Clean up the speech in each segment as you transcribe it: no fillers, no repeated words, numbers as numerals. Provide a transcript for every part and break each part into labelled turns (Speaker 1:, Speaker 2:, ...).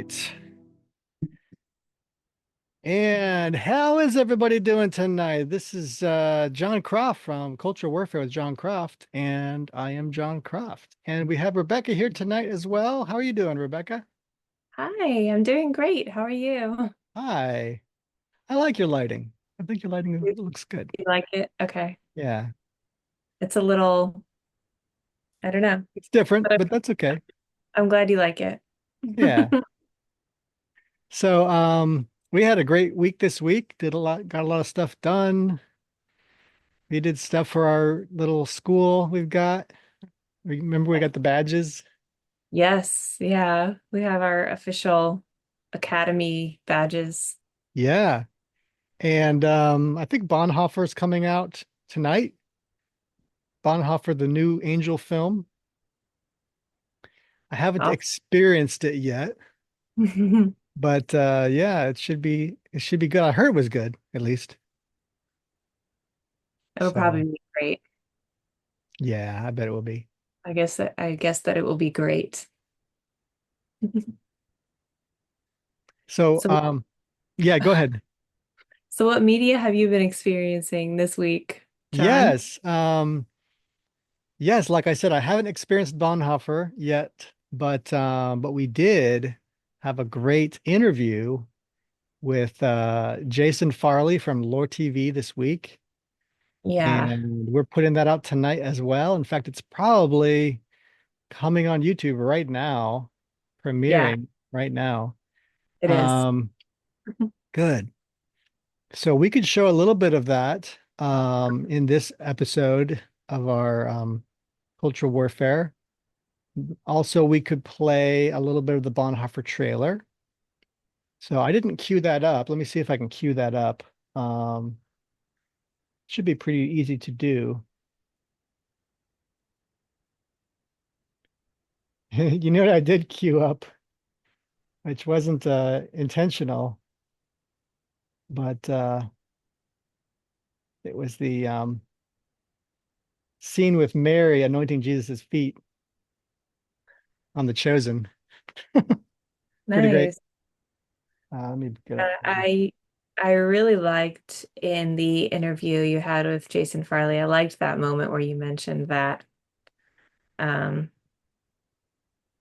Speaker 1: right. And how is everybody doing tonight? This is Jon Croft from Culture Warfare with Jon Croft, and I am Jon Croft. And we have Rebecca here tonight as well. How are you doing, Rebecca?
Speaker 2: Hi, I'm doing great. How are you?
Speaker 1: Hi. I like your lighting. I think your lighting
Speaker 2: You
Speaker 1: looks good.
Speaker 2: you like it? Okay.
Speaker 1: Yeah.
Speaker 2: It's a little, I don't know,
Speaker 1: It's different,
Speaker 2: but
Speaker 1: but that's okay.
Speaker 2: I'm glad you like it.
Speaker 1: Yeah. So, we had a great week this week. Got a lot of stuff done. We did stuff for our little school we've got. Remember we got the badges?
Speaker 2: Yes, yeah. We have our official Academy badges.
Speaker 1: Yeah. And I think Bonhoeffer's coming out tonight. Bonhoeffer, the new Angel film. I haven't
Speaker 2: Oh.
Speaker 1: experienced it yet, but yeah, it should be good. I heard it was good, at least.
Speaker 2: It'll probably
Speaker 1: So
Speaker 2: be great.
Speaker 1: yeah, I bet it will be.
Speaker 2: I guess that it will be great.
Speaker 1: So
Speaker 2: So
Speaker 1: yeah, go ahead.
Speaker 2: so what media have you been experiencing this week, John?
Speaker 1: Yes. Yes, like I said, I haven't experienced Bonhoeffer yet, but we did have a great interview with Jason Farley from Lore TV this week.
Speaker 2: Yeah,
Speaker 1: And we're putting that out tonight as well. In fact, it's probably coming on YouTube right now,
Speaker 2: yeah,
Speaker 1: premiering right now.
Speaker 2: it is.
Speaker 1: Um, Good. So we could show a little bit of that in this episode of our Cultural Warfare. Also, we could play a little bit of the Bonhoeffer trailer. So I didn't cue that up. Let me see if I can cue that up. Um, Should be pretty easy to do. You know what I did queue up, which wasn't intentional, but it was the scene with Mary anointing Jesus's feet on the Chosen. Pretty great.
Speaker 2: Nice.
Speaker 1: Let me get
Speaker 2: Uh,
Speaker 1: it.
Speaker 2: I I really liked in the interview you had with Jason Farley. I liked that moment where you mentioned that um,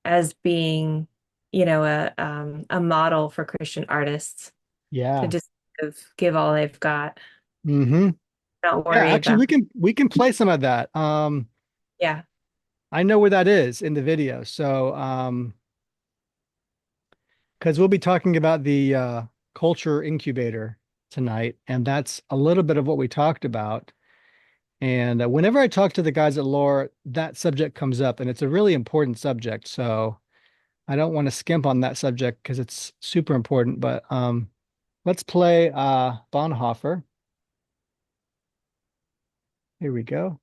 Speaker 2: as being, a model for Christian artists to
Speaker 1: Yeah.
Speaker 2: just give all they've got,
Speaker 1: Hmm.
Speaker 2: not
Speaker 1: Yeah,
Speaker 2: worry
Speaker 1: actually
Speaker 2: about.
Speaker 1: we can play some of that.
Speaker 2: Yeah,
Speaker 1: I know where that is in the video. So because we'll be talking about the culture incubator tonight, and that's a little bit of what we talked about. And whenever I talk to the guys at Lore, that subject comes up, and it's a really important subject. So I don't want to skimp on that subject because it's super important. But let's play Bonhoeffer. Here we go.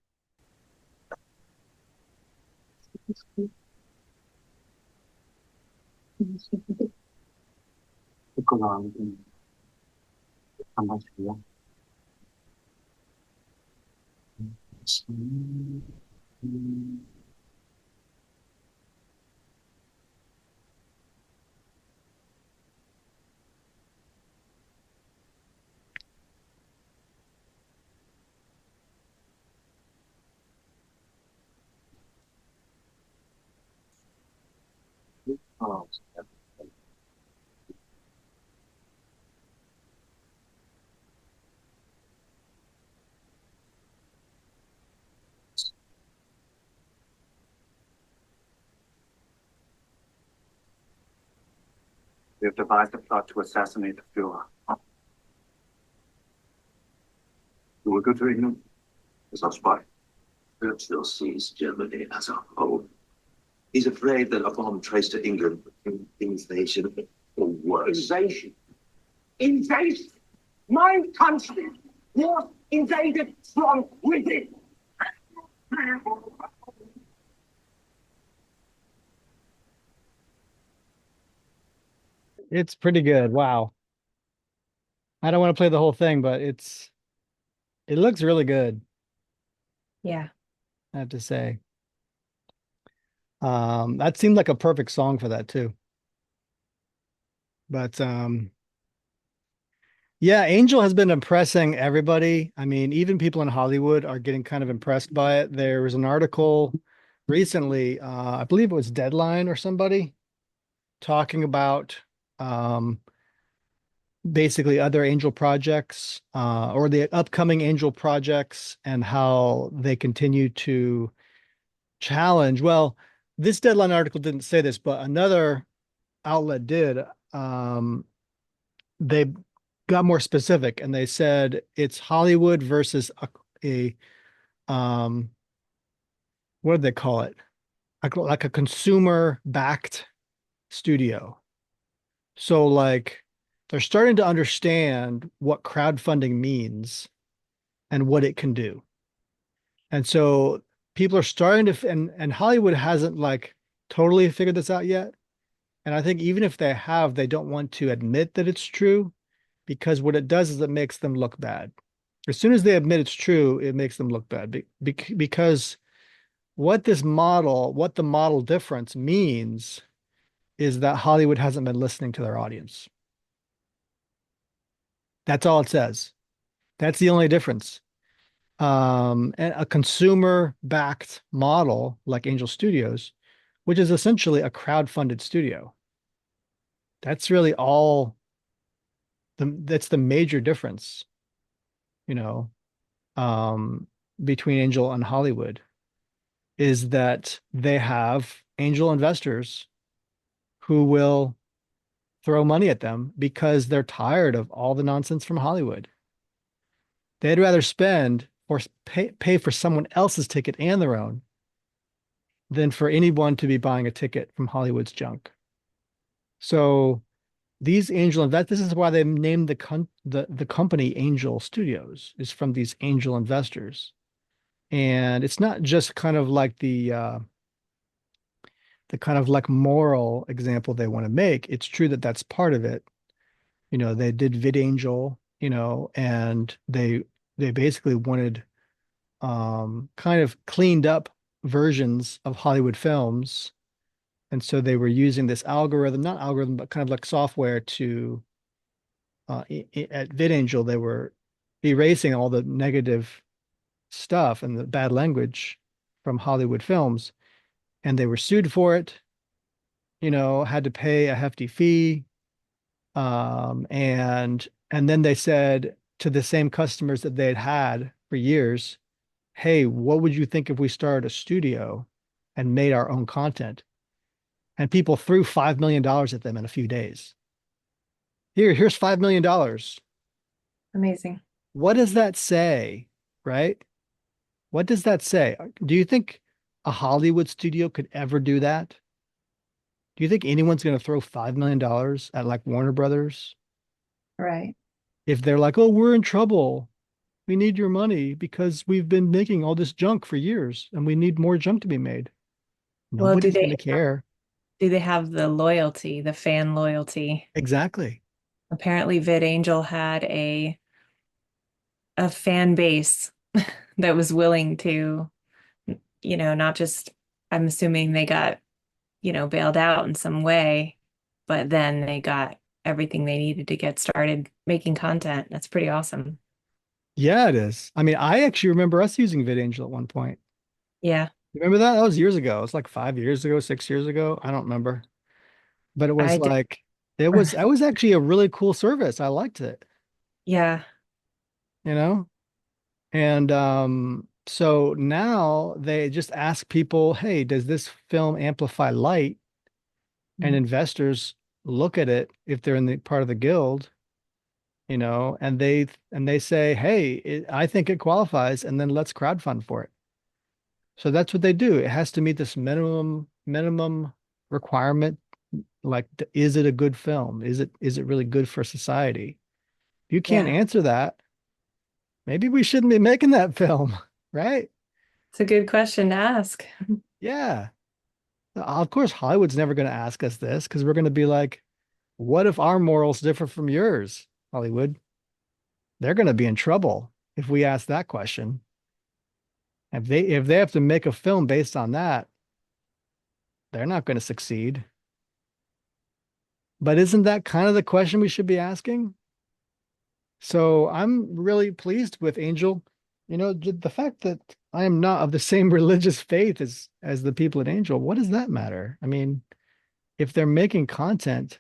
Speaker 3: We have devised a plot to assassinate the Führer. You will go to England as our spy.
Speaker 4: Churchill sees Germany as a whole. He's afraid that a bomb traced to England would invasion or worse.
Speaker 3: Invasion. Invasion. My country was invaded from within.
Speaker 1: It's pretty good. Wow. I don't want to play the whole thing, but it looks really good,
Speaker 2: yeah.
Speaker 1: I have to say. That seemed like a perfect song for that too. But yeah, Angel has been impressing everybody. I mean, even people in Hollywood are getting kind of impressed by it. There was an article recently, I believe it was Deadline or somebody talking about um, basically other Angel projects or the upcoming Angel projects and how they continue to challenge. Well, this Deadline article didn't say this, but another outlet did. Um, they got more specific and they said it's Hollywood versus a what did they call it? Like a consumer backed studio. So like they're starting to understand what crowdfunding means and what it can do. And so people are starting to and Hollywood hasn't like totally figured this out yet. And I think even if they have, they don't want to admit that it's true because what it does is it makes them look bad. As soon as they admit it's true, it makes them look bad because what the model difference means is that Hollywood hasn't been listening to their audience. That's all it says. That's the only difference. And a consumer-backed model like Angel Studios, which is essentially a crowd-funded studio. That's really all that's the major difference, you know, um, between Angel and Hollywood is that they have angel investors who will throw money at them because they're tired of all the nonsense from Hollywood. They'd rather spend or pay for someone else's ticket and their own than for anyone to be buying a ticket from Hollywood's junk. So these angel investors, this is why they named the company Angel Studios, is from these angel investors. And it's not just kind of like the kind of like moral example they want to make. It's true that that's part of it. You know, they did VidAngel, you know, and they basically wanted kind of cleaned up versions of Hollywood films. And so they were using this algorithm, not algorithm, but kind of like software to at VidAngel, they were erasing all the negative stuff and the bad language from Hollywood films. And they were sued for it, you know, had to pay a hefty fee. And then they said to the same customers that they had had for years, hey, what would you think if we started a studio and made our own content? And people threw $5 million at them in a few days. Here's $5 million.
Speaker 2: Amazing.
Speaker 1: What does that say, right? What does that say? Do you think a Hollywood studio could ever do that? Do you think anyone's going to throw $5 million at like Warner Brothers
Speaker 2: Right.
Speaker 1: if they're like, oh, we're in trouble? We need your money because we've been making all this junk for years and we need more junk to be made.
Speaker 2: Well,
Speaker 1: Nobody's going to care.
Speaker 2: do they have the loyalty, the fan loyalty?
Speaker 1: Exactly.
Speaker 2: Apparently VidAngel had a fan base that was willing to, not just, I'm assuming they got, bailed out in some way, but then they got everything they needed to get started making content. That's pretty awesome.
Speaker 1: Yeah, it is. I mean, I actually remember us using VidAngel at one point.
Speaker 2: Yeah,
Speaker 1: You remember that? That was years ago. It's like 5 years ago, 6 years ago. I don't remember. But it was
Speaker 2: I did.
Speaker 1: like that was actually a really cool service. I liked it,
Speaker 2: Yeah.
Speaker 1: you know? And so now they just ask people, hey, does this film amplify light? And
Speaker 2: Mm.
Speaker 1: investors look at it if they're in the part of the guild, you know, and they say, hey, I think it qualifies, and then let's crowdfund for it. So that's what they do. It has to meet this minimum requirement. Like, is it a good film? Is it really good for society? If you can't
Speaker 2: Yeah.
Speaker 1: answer that, maybe we shouldn't be making that film, right?
Speaker 2: It's a good question to ask.
Speaker 1: Yeah. Of course, Hollywood's never going to ask us this because we're going to be like, what if our morals differ from yours, Hollywood? They're going to be in trouble if we ask that question. If they have to make a film based on that, they're not going to succeed. But isn't that kind of the question we should be asking? So I'm really pleased with Angel. The fact that I am not of the same religious faith as the people at Angel, what does that matter? I mean, if they're making content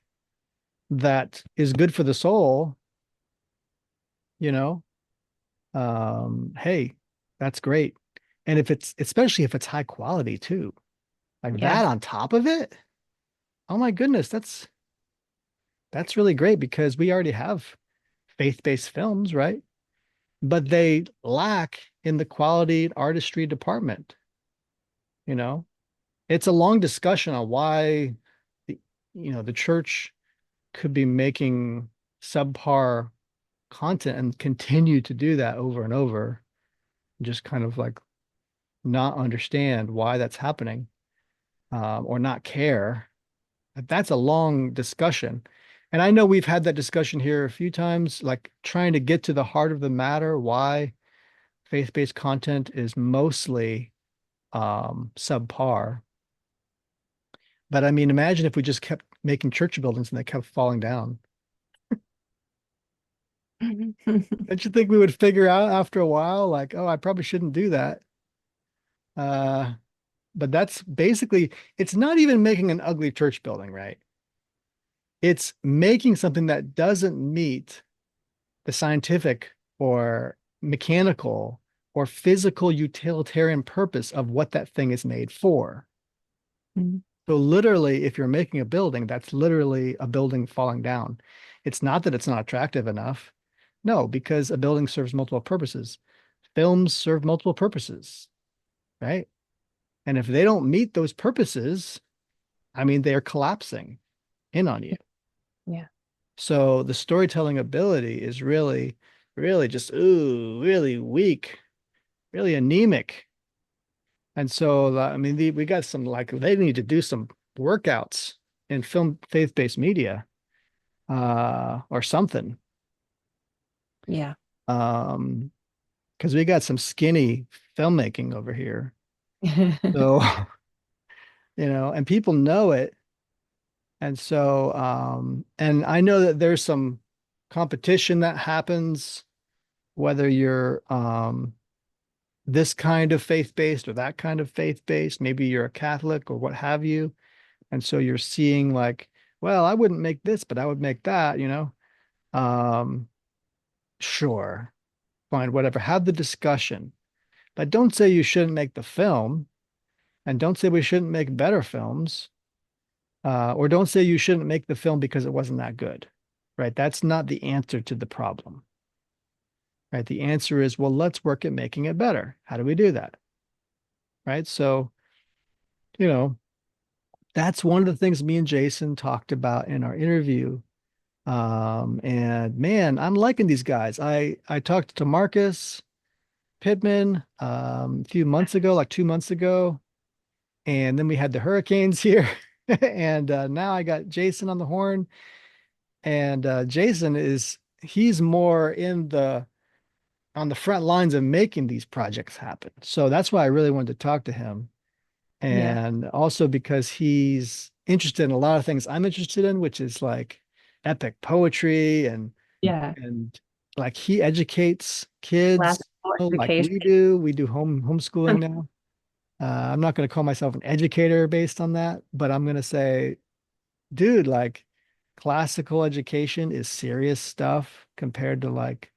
Speaker 1: that is good for the soul, you know, hey, that's great. And if it's especially if it's high quality too, like
Speaker 2: Yeah.
Speaker 1: that on top of it, oh my goodness, that's really great because we already have faith-based films, right? But they lack in the quality and artistry department, you know. It's a long discussion on why the the church could be making subpar content and continue to do that over and over, just kind of like not understand why that's happening, or not care. That's a long discussion. And I know we've had that discussion here a few times, like trying to get to the heart of the matter, why faith-based content is mostly subpar. But I mean, imagine if we just kept making church buildings and they kept falling down. Don't you think we would figure out after a while, like, oh, I probably shouldn't do that? Uh, but that's basically, it's not even making an ugly church building, right? It's making something that doesn't meet the scientific or mechanical or physical utilitarian purpose of what that thing is made for.
Speaker 2: Mhm.
Speaker 1: So literally, if you're making a building, that's literally a building falling down. It's not that it's not attractive enough. No, because a building serves multiple purposes. Films serve multiple purposes, right? And if they don't meet those purposes, I mean, they're collapsing in on you.
Speaker 2: Yeah.
Speaker 1: So the storytelling ability is really, really just, ooh, really weak, really anemic. And so, I mean, we got some like, they need to do some workouts in film faith-based media, or something.
Speaker 2: Yeah.
Speaker 1: Um, because we got some skinny filmmaking over here. So, and people know it. And so, and I know that there's some competition that happens, whether you're this kind of faith-based or that kind of faith-based, maybe you're a Catholic or what have you. And so you're seeing like, well, I wouldn't make this, but I would make that. Um, sure, fine, whatever. Have the discussion, but don't say you shouldn't make the film, and don't say we shouldn't make better films, or don't say you shouldn't make the film because it wasn't that good, right? That's not the answer to the problem, right? The answer is, well, let's work at making it better. How do we do that, right? So, you know, that's one of the things me and Jason talked about in our interview. And man, I'm liking these guys. I talked to Marcus Pittman a few months ago, like 2 months ago, and then we had the hurricanes here, and now I got Jason on the horn, and Jason he's more in the on the front lines of making these projects happen. So that's why I really wanted to talk to him,
Speaker 2: Yeah.
Speaker 1: and also because he's interested in a lot of things I'm interested in, which is like epic poetry
Speaker 2: Yeah.
Speaker 1: and like he educates kids,
Speaker 2: Classical
Speaker 1: like
Speaker 2: education.
Speaker 1: we do. We do homeschooling now. I'm not going to call myself an educator based on that, but I'm going to say, dude, like classical education is serious stuff compared to like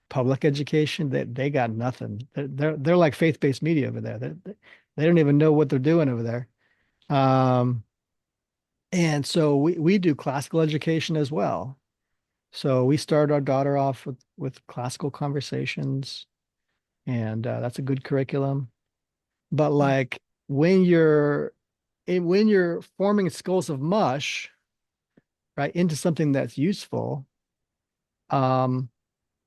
Speaker 1: public education. They got nothing. They're like faith-based media over there. They don't even know what they're doing over there. Um, and so we do classical education as well. So we start our daughter off with classical conversations, and that's a good curriculum. But like when when you're forming skulls of mush, right, into something that's useful, um,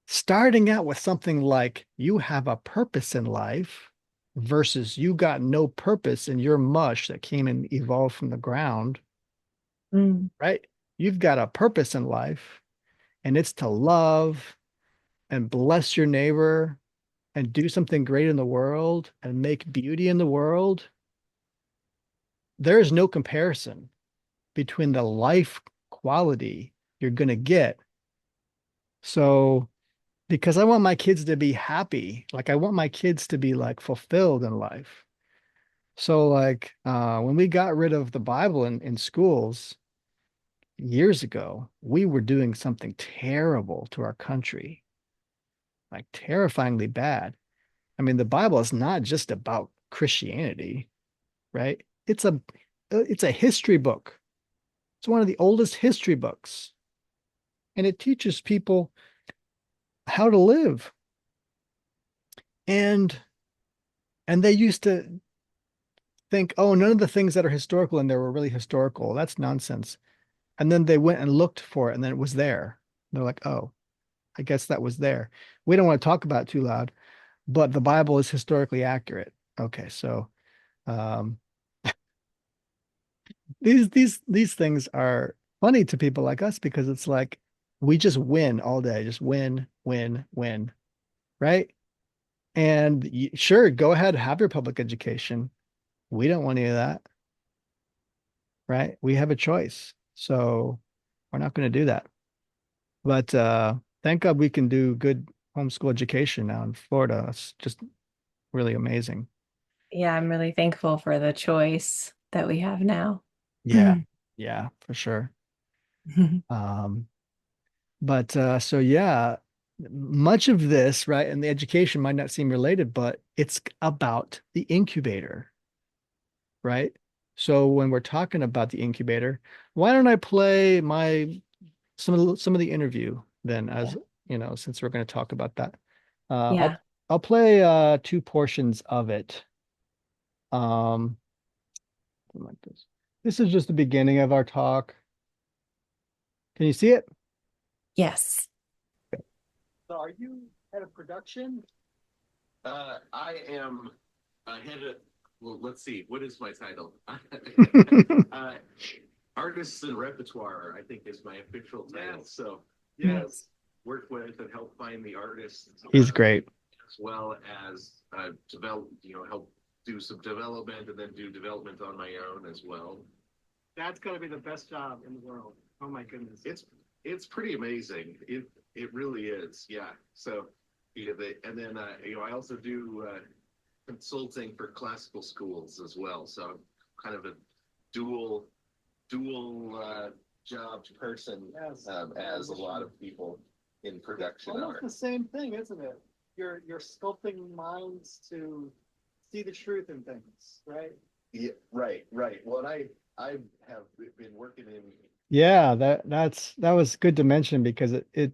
Speaker 1: starting out with something like you have a purpose in life versus you got no purpose in your mush that came and evolved from the ground,
Speaker 2: Mm.
Speaker 1: right? You've got a purpose in life, and it's to love and bless your neighbor and do something great in the world and make beauty in the world. There is no comparison between the life quality you're going to get. So, because I want my kids to be happy, like I want my kids to be like fulfilled in life. So, like when we got rid of the Bible in schools years ago, we were doing something terrible to our country, like terrifyingly bad. I mean, the Bible is not just about Christianity, right? It's a history book. It's one of the oldest history books, and it teaches people how to live. And and they used to think, oh, none of the things that are historical in there were really historical. That's nonsense. And then they went and looked for it, and then it was there. They're like, oh, I guess that was there. We don't want to talk about it too loud, but the Bible is historically accurate. Okay, so um, these things are funny to people like us because it's like we just win all day, just win, win, win, right? And sure, go ahead, have your public education. We don't want any of that, right? We have a choice. So we're not going to do that. But thank God we can do good homeschool education now in Florida. It's just really amazing.
Speaker 2: Yeah, I'm really thankful for the choice that we have now.
Speaker 1: Yeah. Yeah, for sure. Um, but so yeah, much of this, right, and the education might not seem related, but it's about the incubator, right? So when we're talking about the incubator, why don't I play my some of the interview then
Speaker 2: Yeah.
Speaker 1: as since we're going to talk about that.
Speaker 2: Yeah.
Speaker 1: I'll play two portions of it. Um something like this. This is just the beginning of our talk. Can you see it?
Speaker 2: Yes.
Speaker 1: So are you head of production?
Speaker 5: I am head of, well, let's see, what is my title? uh, Artists and Repertoire, I think, is my official title.
Speaker 1: Yes.
Speaker 5: So,
Speaker 2: Yes.
Speaker 5: work with and help find the artists.
Speaker 1: He's great.
Speaker 5: As well as develop, help do some development and then do development on my own as well.
Speaker 1: That's got to be the best job in the world. Oh my goodness.
Speaker 5: It's pretty amazing. It really is. Yeah. So, and then I also do consulting for classical schools as well. So I'm kind of a dual job person,
Speaker 1: Yes.
Speaker 5: as a lot of people in production
Speaker 1: Almost
Speaker 5: are.
Speaker 1: the same thing, isn't it? You're sculpting minds to see the truth in things, right?
Speaker 5: Yeah, right. Well, I have been working in.
Speaker 1: Yeah, that was good to mention because it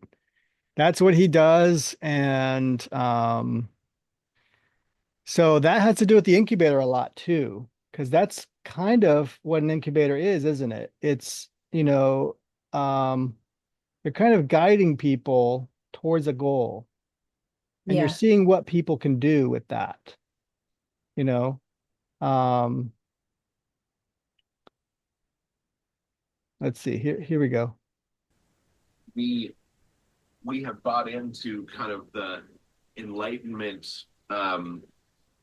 Speaker 1: that's what he does. And so that has to do with the incubator a lot too, because that's kind of what an incubator is, isn't it? It's, um, you're kind of guiding people towards a goal and you're
Speaker 2: Yeah.
Speaker 1: seeing what people can do with that, you know. Um, let's see, here we go.
Speaker 5: we we have bought into kind of the enlightenment um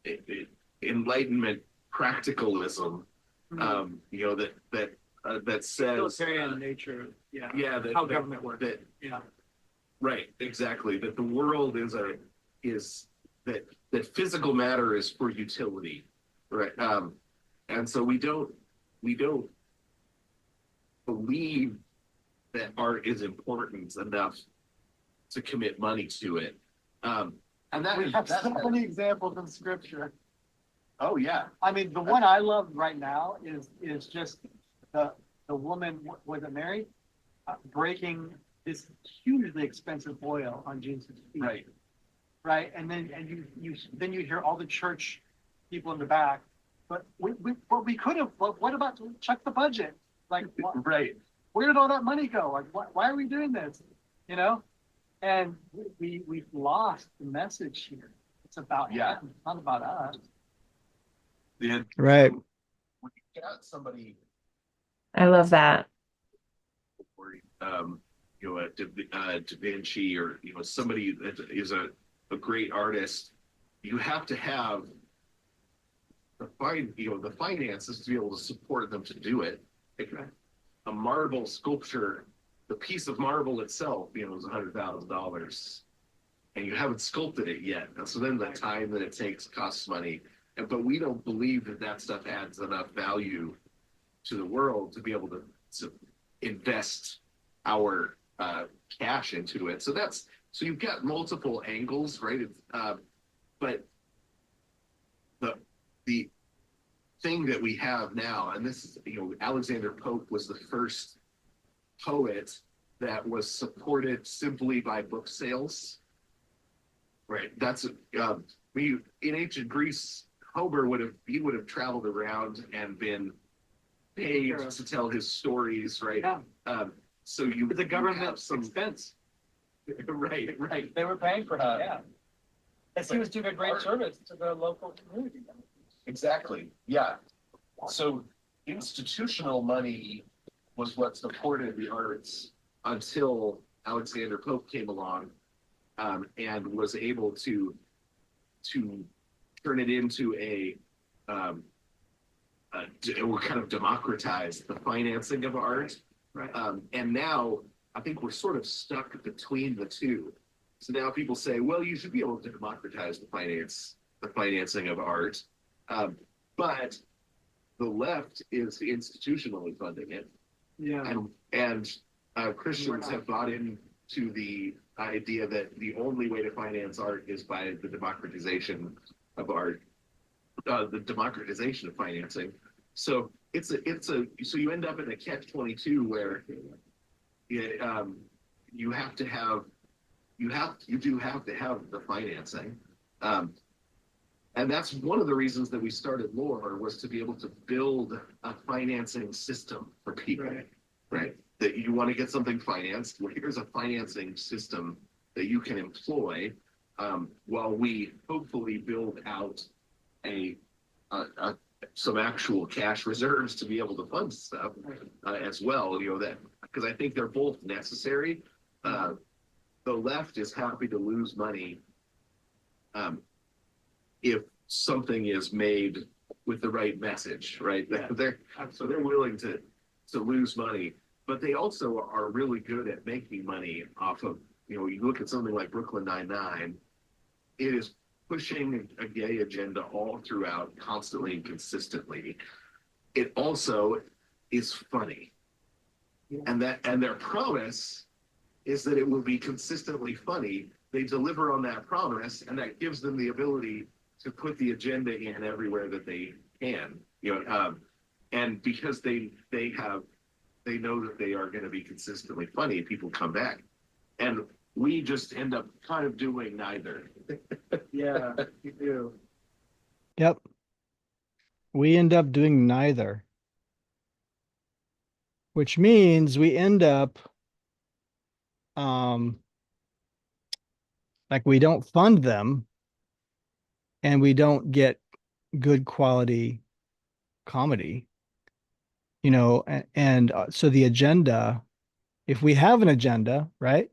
Speaker 5: it, it, enlightenment practicalism, that says
Speaker 1: Utilitarian nature, yeah.
Speaker 5: yeah
Speaker 1: How government works.
Speaker 5: that
Speaker 1: Yeah.
Speaker 5: right, exactly, that the world is that physical matter is for utility, right? And so we don't believe that art is important enough to commit money to it. And that
Speaker 1: We have
Speaker 5: that
Speaker 1: so many examples in scripture.
Speaker 5: oh yeah.
Speaker 1: I mean, the one I love right now is just the woman, was it Mary, breaking this hugely expensive oil on Jesus' feet.
Speaker 5: Right.
Speaker 1: Right, and then you hear all the church people in the back, but we could have. But what about check the budget? Like,
Speaker 5: Right.
Speaker 1: where did all that money go? Like, why are we doing this? You know, and we've lost the message here. It's about
Speaker 5: Yeah.
Speaker 1: him, it's not about us.
Speaker 5: Right. When you got somebody,
Speaker 2: I love that.
Speaker 5: or Da Vinci, or somebody that is a great artist, you have to have the finances to be able to support them to do it. a marble sculpture, the piece of marble itself, is $100,000, and you haven't sculpted it yet. And so then the time that it takes costs money. But we don't believe that that stuff adds enough value to the world to be able to invest our cash into it. So you've got multiple angles, right? But the thing that we have now, and this is, Alexander Pope was the first poet that was supported simply by book sales. Right. That's we in ancient Greece. Homer would have traveled around and been paid to tell his stories, right?
Speaker 6: Yeah.
Speaker 5: So you
Speaker 6: The government
Speaker 5: have some
Speaker 6: expense.
Speaker 5: right.
Speaker 6: They were paying for him. Yeah. As he was doing a great
Speaker 5: Art.
Speaker 6: service to the local community.
Speaker 5: Exactly. Yeah. So institutional money was what supported the arts until Alexander Pope came along, and was able to turn it into we're kind of democratize the financing of art.
Speaker 6: Right.
Speaker 5: And now I think we're sort of stuck between the two. So now people say, well, you should be able to democratize the financing of art. But the left is institutionally funding it.
Speaker 6: Yeah.
Speaker 5: And Christians have bought into the idea that the only way to finance art is by the democratization of art, the democratization of financing. So so you end up in a catch-22 where you have to have you do have to have the financing. And that's one of the reasons that we started Lore, was to be able to build a financing system for people, right? That you want to get something financed. Well, here's a financing system that you can employ, while we hopefully build out some actual cash reserves to be able to fund stuff as well. That because I think they're both necessary. The left is happy to lose money if something is made with the right message, right?
Speaker 6: Yeah,
Speaker 5: they're willing to lose money, but they also are really good at making money off of, you look at something like Brooklyn Nine-Nine, it is pushing a gay agenda all throughout, constantly and consistently. It also is funny.
Speaker 6: Yeah.
Speaker 5: And their promise is that it will be consistently funny. They deliver on that promise, and that gives them the ability to put the agenda in everywhere that they can. And because they know that they are going to be consistently funny, people come back. And we just end up kind of doing neither.
Speaker 6: Yeah, you do.
Speaker 1: Yep. We end up doing neither, which means we end up like we don't fund them and we don't get good quality comedy, so the agenda, if we have an agenda, right?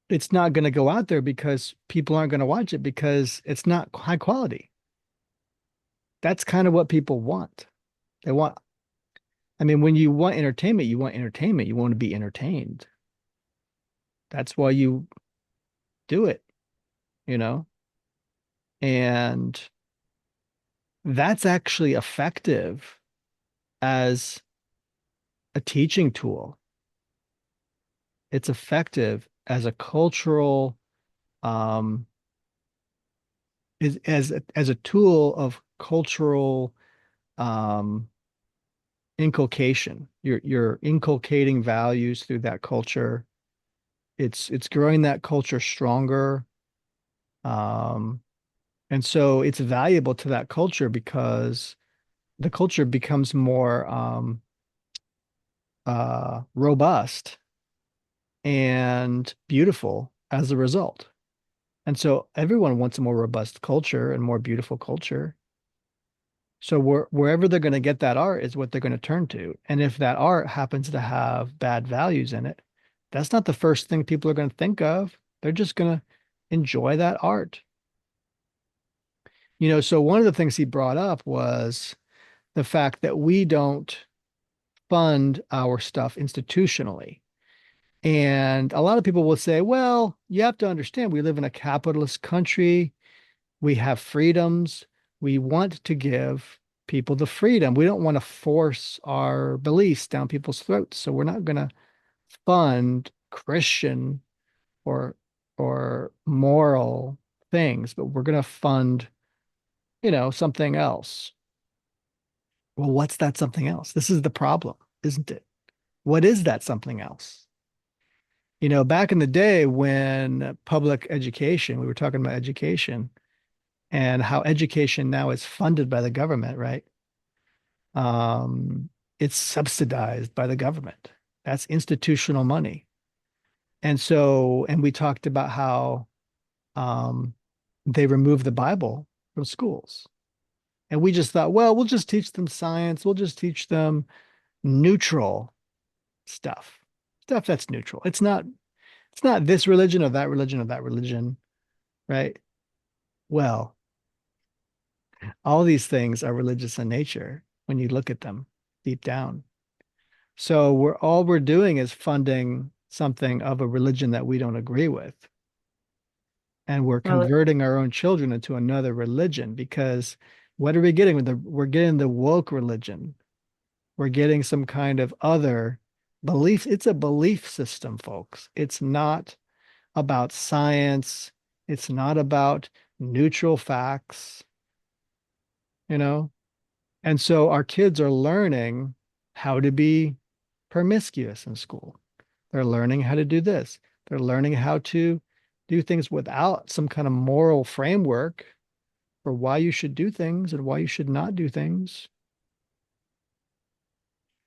Speaker 1: It's not going to go out there because people aren't going to watch it because it's not high quality. That's kind of what people want. They want, I mean, when you want entertainment, you want entertainment. You want to be entertained. That's why you do it, you know? And that's actually effective as a teaching tool. It's effective as a cultural, as a tool of cultural inculcation. You're inculcating values through that culture. It's growing that culture stronger. And so it's valuable to that culture because the culture becomes more robust and beautiful as a result. And so everyone wants a more robust culture and more beautiful culture. So wherever they're going to get that art is what they're going to turn to. And if that art happens to have bad values in it, that's not the first thing people are going to think of. They're just going to enjoy that art. So one of the things he brought up was the fact that we don't fund our stuff institutionally. And a lot of people will say, well, you have to understand, we live in a capitalist country. We have freedoms. We want to give people the freedom. We don't want to force our beliefs down people's throats. So we're not going to fund Christian or moral things, but we're going to fund, something else. Well, what's that something else? This is the problem, isn't it? What is that something else? Back in the day when public education, we were talking about education and how education now is funded by the government, right? Um, it's subsidized by the government. That's institutional money. And we talked about how um, they removed the Bible from schools. And we just thought, well, we'll just teach them science. We'll just teach them neutral stuff, stuff that's neutral. It's not this religion or that religion or that religion, right? Well, all these things are religious in nature when you look at them deep down. So we're doing is funding something of a religion that we don't agree with. And we're
Speaker 2: Well,
Speaker 1: converting our own children into another religion because what are we getting with we're getting the woke religion. We're getting some kind of other belief. It's a belief system, folks. It's not about science. It's not about neutral facts, you know? And so our kids are learning how to be promiscuous in school. They're learning how to do this. They're learning how to do things without some kind of moral framework for why you should do things and why you should not do things.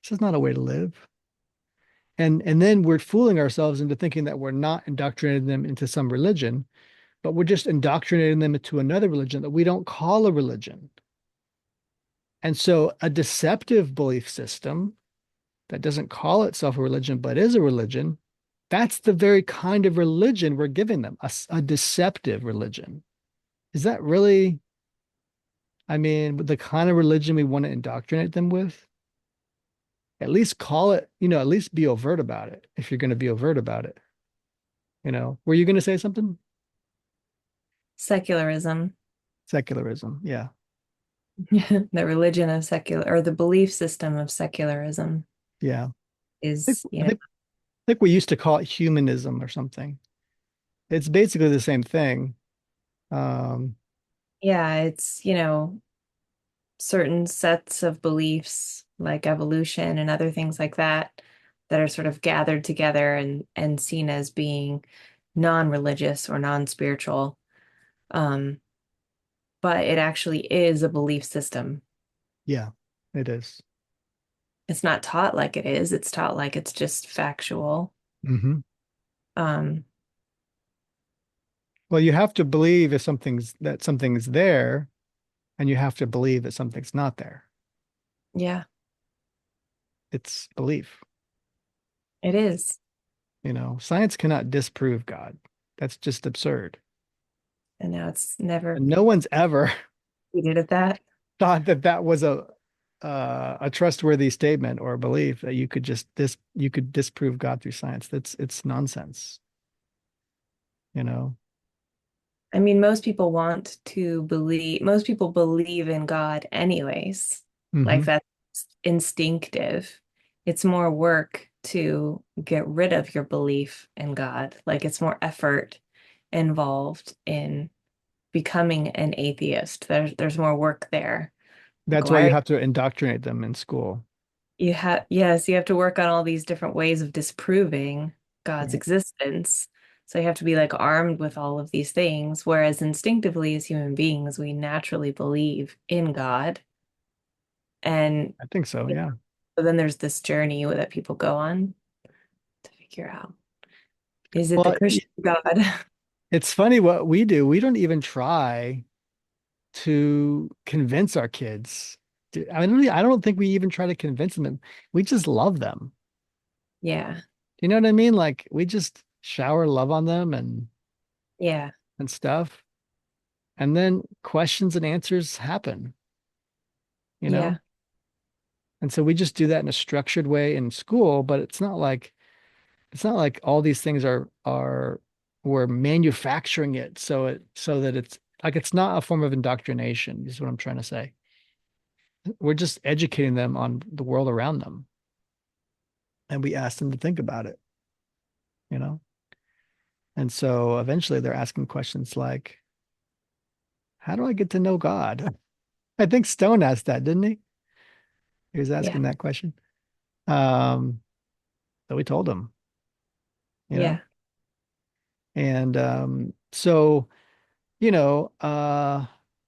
Speaker 1: This is not a way to live. And then we're fooling ourselves into thinking that we're not indoctrinating them into some religion, but we're just indoctrinating them into another religion that we don't call a religion. And so a deceptive belief system that doesn't call itself a religion, but is a religion, that's the very kind of religion we're giving them, a deceptive religion. Is that really, I mean, the kind of religion we want to indoctrinate them with? At least call it, at least be overt about it if you're going to be overt about it. Were you going to say something?
Speaker 2: secularism,
Speaker 1: Secularism. Yeah.
Speaker 2: the religion of secular or the belief system of secularism
Speaker 1: Yeah. I think,
Speaker 2: is,
Speaker 1: I think, I think we used to call it humanism or something. It's basically the same thing. Um,
Speaker 2: yeah, it's, certain sets of beliefs like evolution and other things like that that are sort of gathered together and seen as being non-religious or non-spiritual. Um, but it actually is a belief system.
Speaker 1: yeah, it is.
Speaker 2: It's not taught like it is, it's taught like it's just factual.
Speaker 1: Hmm.
Speaker 2: Um,
Speaker 1: Well, you have to believe if something's there, and you have to believe that something's not there.
Speaker 2: yeah,
Speaker 1: It's belief.
Speaker 2: it is.
Speaker 1: Science cannot disprove God. That's just absurd.
Speaker 2: And now it's never
Speaker 1: And no one's ever
Speaker 2: we did at that.
Speaker 1: thought that that was a trustworthy statement or a belief that you could just you could disprove God through science. It's nonsense, you know.
Speaker 2: I mean, most people believe in God anyways. Like
Speaker 1: Hmm.
Speaker 2: that's instinctive. It's more work to get rid of your belief in God. Like it's more effort involved in becoming an atheist. There's more work there. Like
Speaker 1: That's why you
Speaker 2: why
Speaker 1: have to indoctrinate them in school.
Speaker 2: you have yes, you have to work on all these different ways of disproving God's
Speaker 1: Right.
Speaker 2: existence. So you have to be like armed with all of these things, whereas instinctively as human beings, we naturally believe in God. And
Speaker 1: I think so,
Speaker 2: you
Speaker 1: yeah.
Speaker 2: so then there's this journey that people go on to figure out, is it the
Speaker 1: Well,
Speaker 2: Christian God?
Speaker 1: it's funny what we do. We don't even try to convince our kids. I don't think we even try to convince them. We just love them.
Speaker 2: Yeah.
Speaker 1: Do you know what I mean? Like we just shower love on them
Speaker 2: Yeah.
Speaker 1: and stuff. And then questions and answers happen, you
Speaker 2: Yeah.
Speaker 1: know? And so we just do that in a structured way in school, but it's not like all these things are we're manufacturing it so that it's like it's not a form of indoctrination, is what I'm trying to say. We're just educating them on the world around them, and we ask them to think about it, you know? And so eventually they're asking questions like, how do I get to know God? I think Stone asked that, didn't he? He was
Speaker 2: Yeah.
Speaker 1: asking that question. Um, so we told him, you know,
Speaker 2: Yeah.
Speaker 1: and so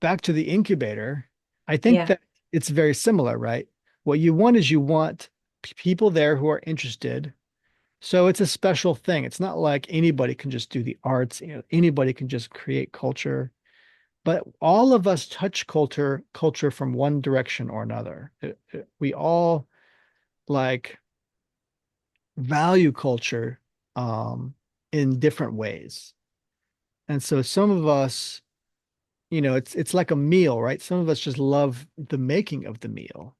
Speaker 1: back to the incubator, I think
Speaker 2: Yeah.
Speaker 1: that it's very similar, right? What you want is you want people there who are interested. So it's a special thing. It's not like anybody can just do the arts, anybody can just create culture, but all of us touch culture from one direction or another. We all like value culture in different ways. And so some of us, it's like a meal, right? Some of us just love the making of the meal.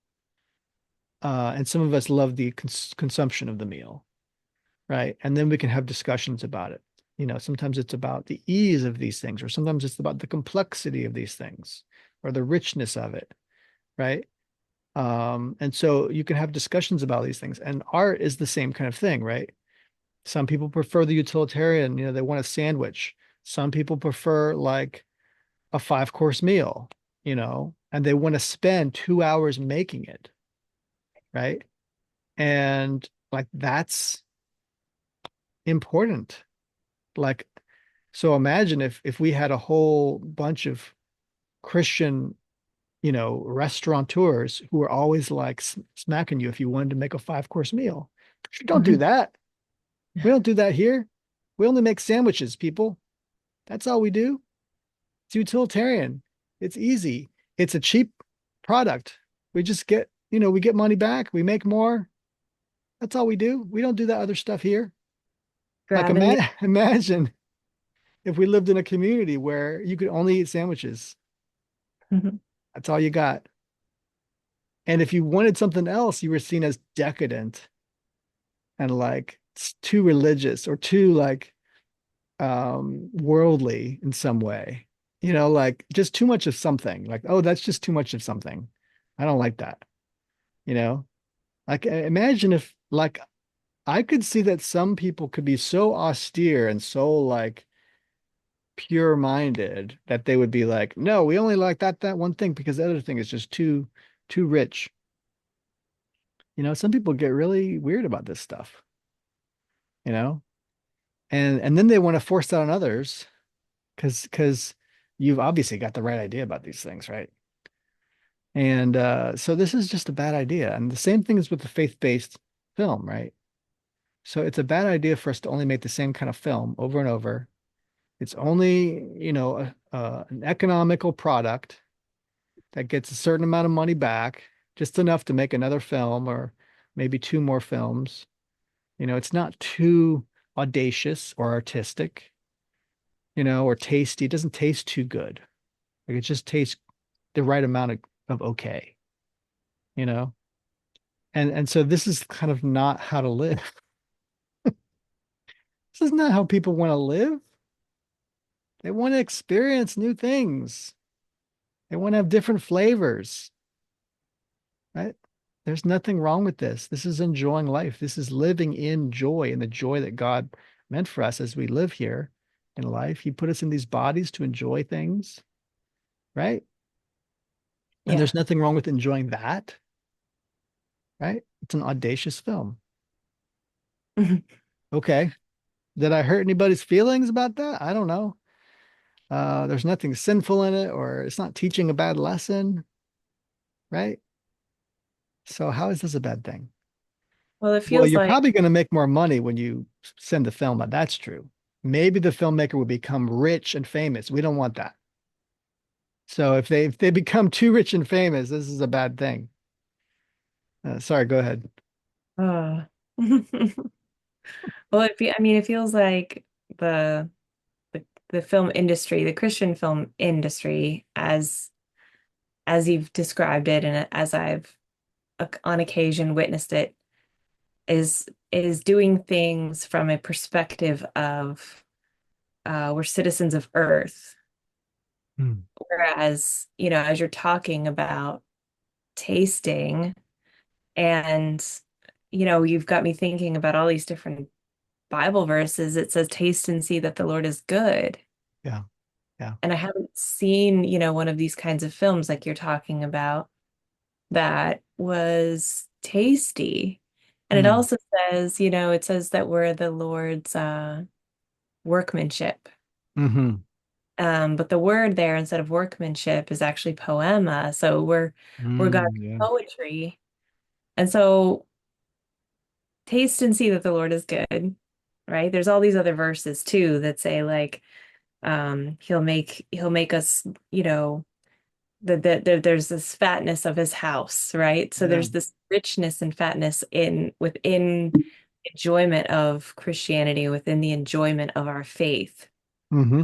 Speaker 1: And some of us love the consumption of the meal, right? And then we can have discussions about it. Sometimes it's about the ease of these things, or sometimes it's about the complexity of these things, or the richness of it, right? And so you can have discussions about these things. And art is the same kind of thing, right? Some people prefer the utilitarian, they want a sandwich. Some people prefer like a 5-course meal, and they want to spend 2 hours making it, right? And like that's important. Like, so imagine if we had a whole bunch of Christian, restaurateurs who were always like smacking you if you wanted to make a 5-course meal. Don't do that. We don't do that here. We only make sandwiches, people. That's all we do. It's utilitarian. It's easy. It's a cheap product. We just we get money back. We make more. That's all we do. We don't do that other stuff here. Like
Speaker 2: Grabbing the
Speaker 1: imagine if we lived in a community where you could only eat sandwiches. That's all you got. And if you wanted something else, you were seen as decadent and like too religious or too like worldly in some way. Like just too much of something. Like, oh, that's just too much of something. I don't like that. You know? Like imagine if like I could see that some people could be so austere and so like pure-minded that they would be like, no, we only like that one thing because the other thing is just too rich. Some people get really weird about this stuff, you know, and then they want to force that on others because you've obviously got the right idea about these things, right? And so this is just a bad idea. And the same thing is with the faith-based film, right? So it's a bad idea for us to only make the same kind of film over and over. It's only, an economical product that gets a certain amount of money back, just enough to make another film or maybe two more films. It's not too audacious or artistic, or tasty. It doesn't taste too good. Like it just tastes the right amount of okay, you know? And so this is kind of not how to live. This is not how people want to live. They want to experience new things. They want to have different flavors, right? There's nothing wrong with this. This is enjoying life. This is living in joy and the joy that God meant for us as we live here in life. He put us in these bodies to enjoy things, right? And
Speaker 2: Yeah.
Speaker 1: there's nothing wrong with enjoying that, right? It's an audacious film. Okay. Did I hurt anybody's feelings about that? I don't know. There's nothing sinful in it, or it's not teaching a bad lesson, right? So how is this a bad thing?
Speaker 2: Well, it
Speaker 1: Well,
Speaker 2: feels
Speaker 1: you're
Speaker 2: like,
Speaker 1: probably going to make more money when you send the film out. That's true. Maybe the filmmaker will become rich and famous. We don't want that. So if they become too rich and famous, this is a bad thing. Sorry, go ahead.
Speaker 2: uh, well, I mean, it feels like the film industry, the Christian film industry, as you've described it, and as I've on occasion witnessed it, is doing things from a perspective of we're citizens of Earth.
Speaker 1: Mm.
Speaker 2: Whereas, as you're talking about tasting, and you've got me thinking about all these different Bible verses. It says, taste and see that the Lord is good.
Speaker 1: Yeah. Yeah.
Speaker 2: And I haven't seen, one of these kinds of films like you're talking about that was tasty. And it
Speaker 1: Mm.
Speaker 2: also says, it says that we're the Lord's workmanship.
Speaker 1: Hmm.
Speaker 2: But the word there instead of workmanship is actually poema. So we're God's
Speaker 1: Yeah.
Speaker 2: poetry. And so taste and see that the Lord is good, right? There's all these other verses too that say like he'll make us, there's this fatness of his house, right? So
Speaker 1: Yeah.
Speaker 2: there's this richness and fatness in within enjoyment of Christianity, within the enjoyment of our faith.
Speaker 1: Hmm.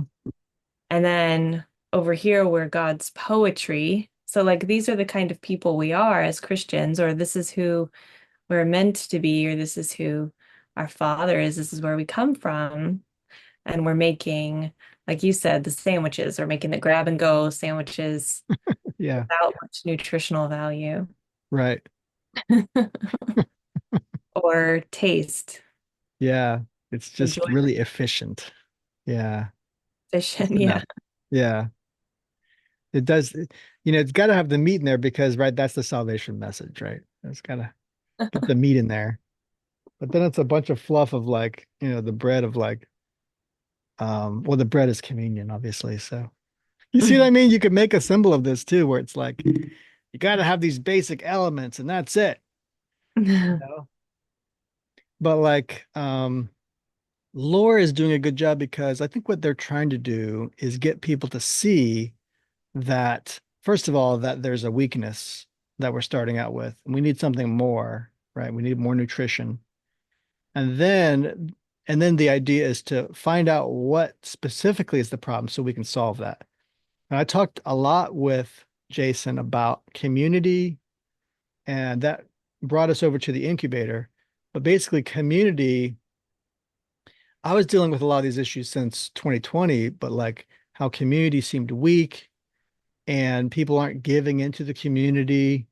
Speaker 2: And then over here, we're God's poetry. So, like, these are the kind of people we are as Christians, or this is who we're meant to be, or this is who our Father is. This is where we come from. And we're making, like you said, the sandwiches, or making the grab and go sandwiches
Speaker 1: Yeah.
Speaker 2: without much nutritional value
Speaker 1: Right.
Speaker 2: or taste,
Speaker 1: Yeah. It's just
Speaker 2: enjoyment,
Speaker 1: really efficient. Yeah. Just
Speaker 2: vision. Yeah.
Speaker 1: enough. Yeah. It does. It's got to have the meat in there because, right, that's the salvation message, right? It's got to get the meat in there. But then it's a bunch of fluff of like, the bread of like, well, the bread is communion, obviously. So you see what I mean? You could make a symbol of this too, where it's like, you got to have these basic elements and that's it, you know? But like, Lore is doing a good job because I think what they're trying to do is get people to see that, first of all, that there's a weakness that we're starting out with. And we need something more, right? We need more nutrition. And then the idea is to find out what specifically is the problem so we can solve that. And I talked a lot with Jason about community, and that brought us over to the incubator. But basically, community, I was dealing with a lot of these issues since 2020, but like how community seemed weak and people aren't giving into the community,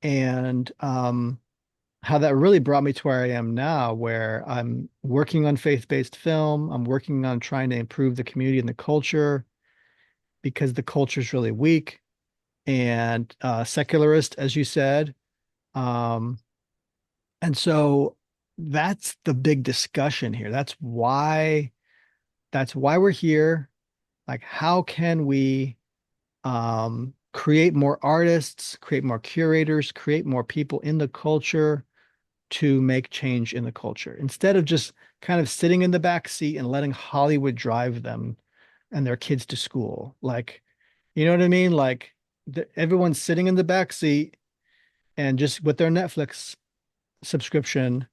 Speaker 1: and how that really brought me to where I am now, where I'm working on faith-based film. I'm working on trying to improve the community and the culture because the culture is really weak and secularist, as you said. Um, and so that's the big discussion here. That's why we're here. Like, how can we create more artists, create more curators, create more people in the culture to make change in the culture instead of just kind of sitting in the back seat and letting Hollywood drive them and their kids to school. Like, you know what I mean? Like everyone's sitting in the back seat and just with their Netflix subscription,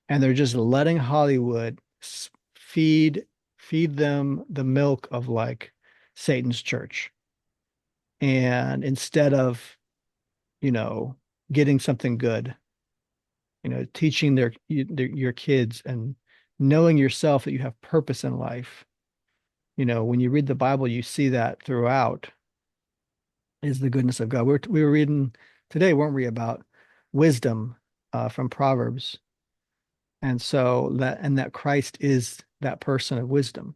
Speaker 1: and they're just letting Hollywood feed them the milk of like Satan's church. And instead of, you know, getting something good, teaching your kids and knowing yourself that you have purpose in life. When you read the Bible, you see that throughout is the goodness of God. We were reading today, weren't we, about wisdom from Proverbs, and so that Christ is that person of wisdom,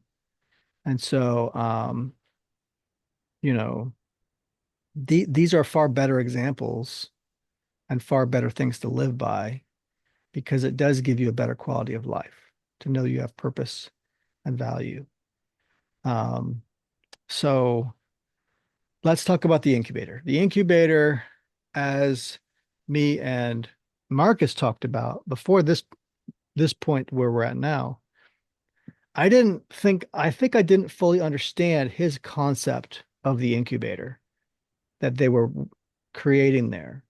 Speaker 1: and so you know these are far better examples and far better things to live by because it does give you a better quality of life to know you have purpose and value. Um, so let's talk about the incubator. The incubator, as me and Marcus talked about before this point where we're at now, I think I didn't fully understand his concept of the incubator that they were creating there,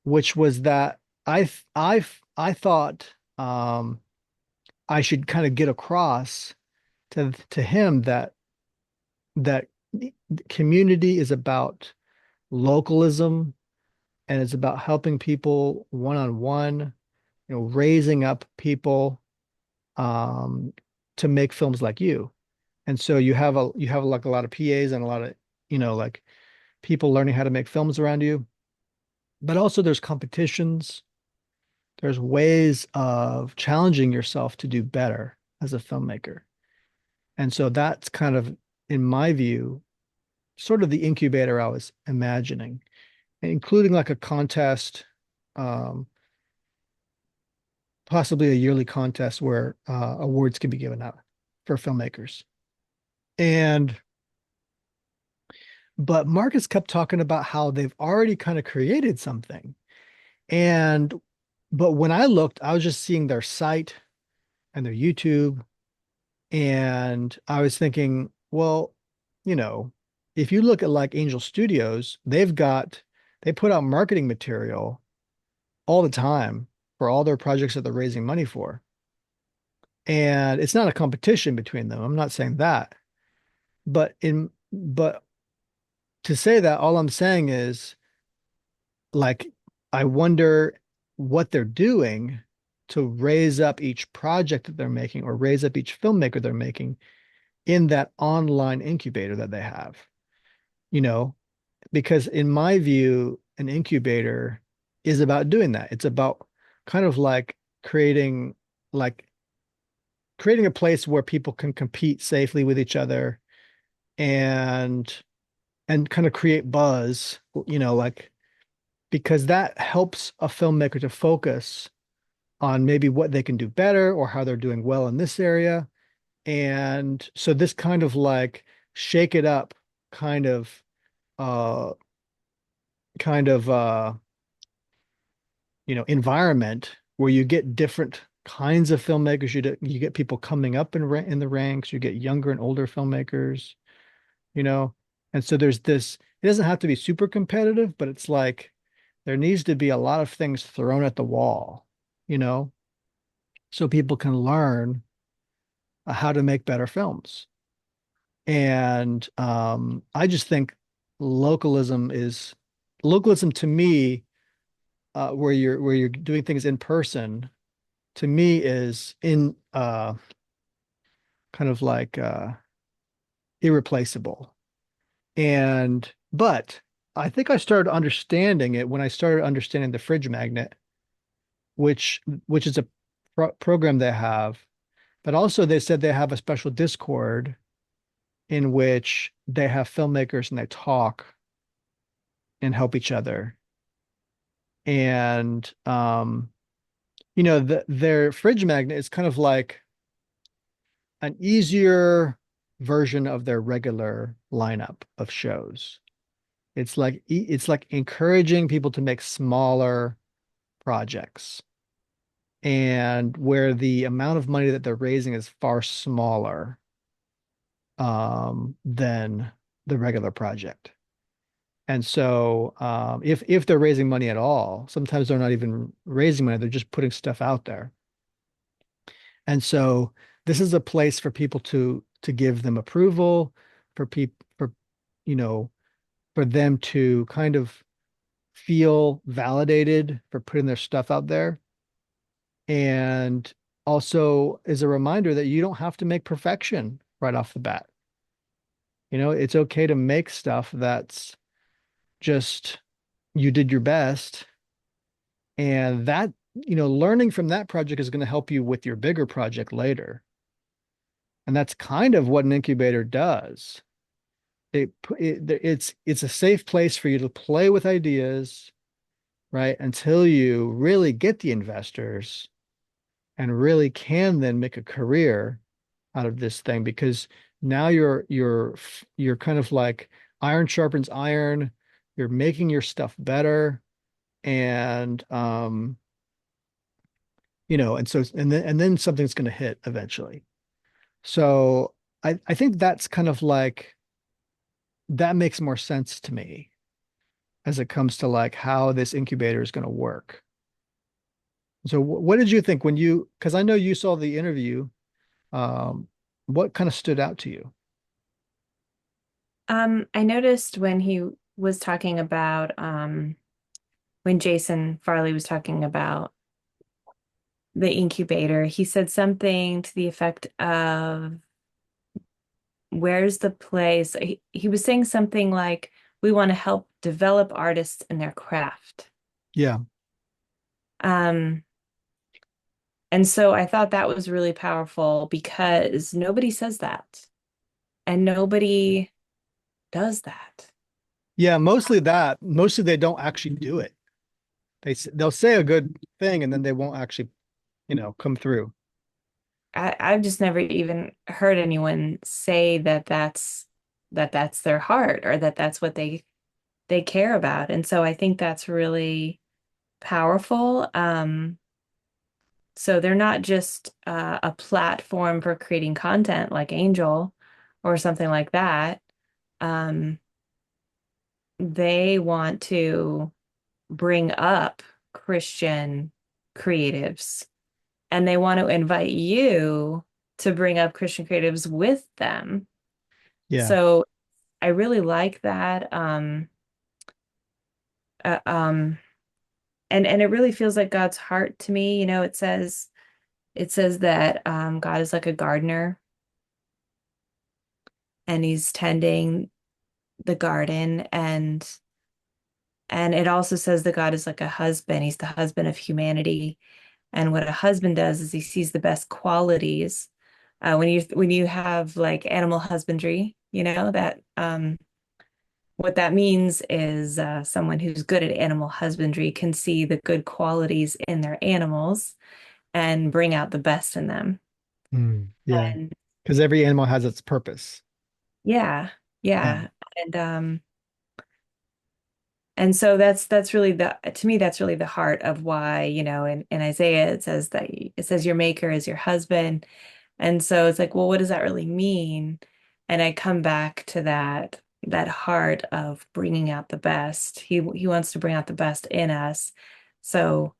Speaker 1: which was that I thought I should kind of get across to him that community is about localism and it's about helping people one-on-one, raising up people um, to make films like you. And so you have like a lot of PAs and a lot of, like people learning how to make films around you. But also there's competitions. There's ways of challenging yourself to do better as a filmmaker. And so that's kind of, in my view, sort of the incubator I was imagining, including like a contest, um, possibly a yearly contest where awards can be given out for filmmakers. And but Marcus kept talking about how they've already kind of created something. And but when I looked, I was just seeing their site and their YouTube, and I was thinking, well, you know, if you look at like Angel Studios, they put out marketing material all the time for all their projects that they're raising money for. And it's not a competition between them. I'm not saying that. But to say that, all I'm saying is like I wonder what they're doing to raise up each project that they're making or raise up each filmmaker they're making in that online incubator that they have, you know, because in my view, an incubator is about doing that. It's about kind of like creating a place where people can compete safely with each other and kind of create buzz, like because that helps a filmmaker to focus on maybe what they can do better or how they're doing well in this area. And so this kind of like shake it up kind of uh kind of environment where you get different kinds of filmmakers. You get people coming up in the ranks, you get younger and older filmmakers, you know. And so there's this, it doesn't have to be super competitive, but it's like there needs to be a lot of things thrown at the wall, you know, so people can learn how to make better films. And I just think localism is localism to me, where you're doing things in person, to me is in kind of like irreplaceable. And but I think I started understanding it when I started understanding the fridge magnet, which is a program they have. But also they said they have a special Discord in which they have filmmakers and they talk and help each other. And their fridge magnet is kind of like an easier version of their regular lineup of shows. It's like encouraging people to make smaller projects, and where the amount of money that they're raising is far smaller than the regular project. And so if they're raising money at all, sometimes they're not even raising money, they're just putting stuff out there. And so this is a place for people to give them approval, for people for you know for them to kind of feel validated for putting their stuff out there. And also is a reminder that you don't have to make perfection right off the bat. It's okay to make stuff that's just you did your best. And that, learning from that project is going to help you with your bigger project later. And that's kind of what an incubator does. It's a safe place for you to play with ideas, right? Until you really get the investors and really can then make a career out of this thing, because now you're kind of like iron sharpens iron. You're making your stuff better. And and then something's going to hit eventually. So I think that's kind of like that makes more sense to me as it comes to like how this incubator is going to work. So what did you think when because I know you saw the interview, um, what kind of stood out to you?
Speaker 2: I noticed when he was talking about when Jason Farley was talking about the incubator, he said something to the effect of, where's the place? He was saying something like, we want to help develop artists in their craft.
Speaker 1: Yeah.
Speaker 2: Um, and so I thought that was really powerful because nobody says that and nobody does that.
Speaker 1: Yeah, mostly that. Mostly they don't actually do it. They'll say a good thing and then they won't actually, come through.
Speaker 2: I've just never even heard anyone say that that's their heart or that that's what they care about. And so I think that's really powerful. So they're not just a platform for creating content like Angel or something like that. Um, they want to bring up Christian creatives and they want to invite you to bring up Christian creatives with them.
Speaker 1: Yeah.
Speaker 2: So I really like that. Uh, um, and it really feels like God's heart to me. It says that God is like a gardener and he's tending the garden and it also says that God is like a husband. He's the husband of humanity. And what a husband does is he sees the best qualities. When you have like animal husbandry, that what that means is someone who's good at animal husbandry can see the good qualities in their animals and bring out the best in them.
Speaker 1: Yeah.
Speaker 2: And
Speaker 1: Because every animal has its purpose.
Speaker 2: yeah,
Speaker 1: Yeah.
Speaker 2: yeah. And so that's really to me, that's really the heart of why, in Isaiah, it says your maker is your husband. And so it's like, well, what does that really mean? And I come back to that heart of bringing out the best. He wants to bring out the best in us. So,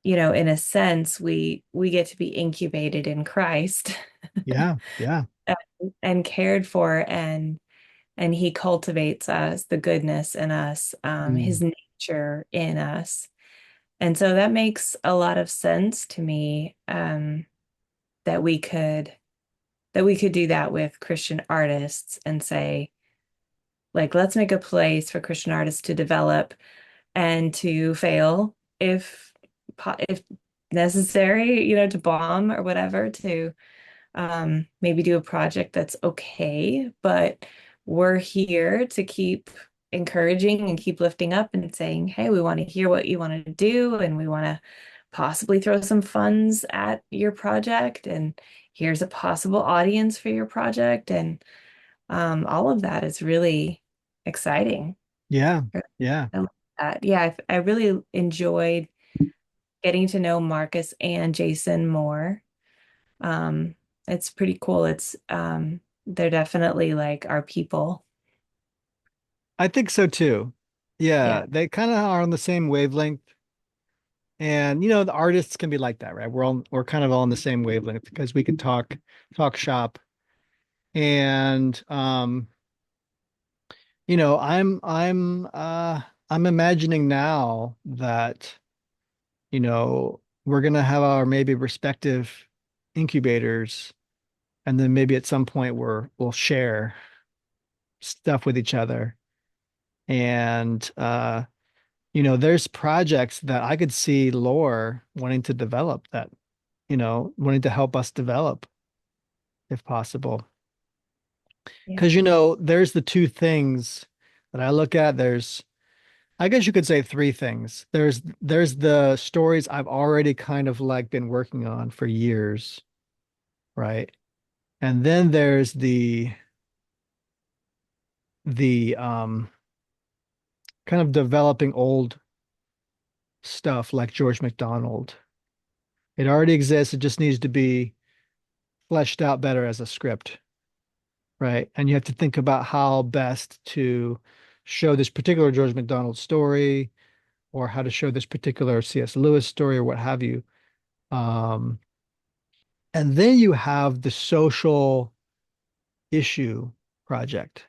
Speaker 2: in a sense, we get to be incubated in Christ
Speaker 1: Yeah. Yeah.
Speaker 2: and cared for and he cultivates us, the goodness in us, his
Speaker 1: Mm.
Speaker 2: nature in us. And so that makes a lot of sense to me, that we could do that with Christian artists and say, like, let's make a place for Christian artists to develop and to fail if necessary, to bomb or whatever, to maybe do a project that's okay, but we're here to keep encouraging and keep lifting up and saying, hey, we want to hear what you want to do, and we want to possibly throw some funds at your project, and here's a possible audience for your project. And all of that is really exciting.
Speaker 1: Yeah. Yeah.
Speaker 2: I love that. Yeah, I really enjoyed getting to know Marcus and Jason more. Um, it's pretty cool. They're definitely like our people.
Speaker 1: I think so too.
Speaker 2: Yeah.
Speaker 1: Yeah. They kind of are on the same wavelength. And the artists can be like that, right? We're kind of all on the same wavelength because we can talk shop. And you know, I'm imagining now that, we're gonna have our maybe respective incubators, and then maybe at some point we'll share stuff with each other. And there's projects that I could see Lore wanting to develop that, wanting to help us develop if possible.
Speaker 2: Yeah.
Speaker 1: Because there's the two things that I look at. I guess you could say three things. There's the stories I've already kind of like been working on for years, right? And then there's the kind of developing old stuff like George MacDonald. It already exists, it just needs to be fleshed out better as a script, right? And you have to think about how best to show this particular George MacDonald story or how to show this particular C.S. Lewis story or what have you. Um, and then you have the social issue project.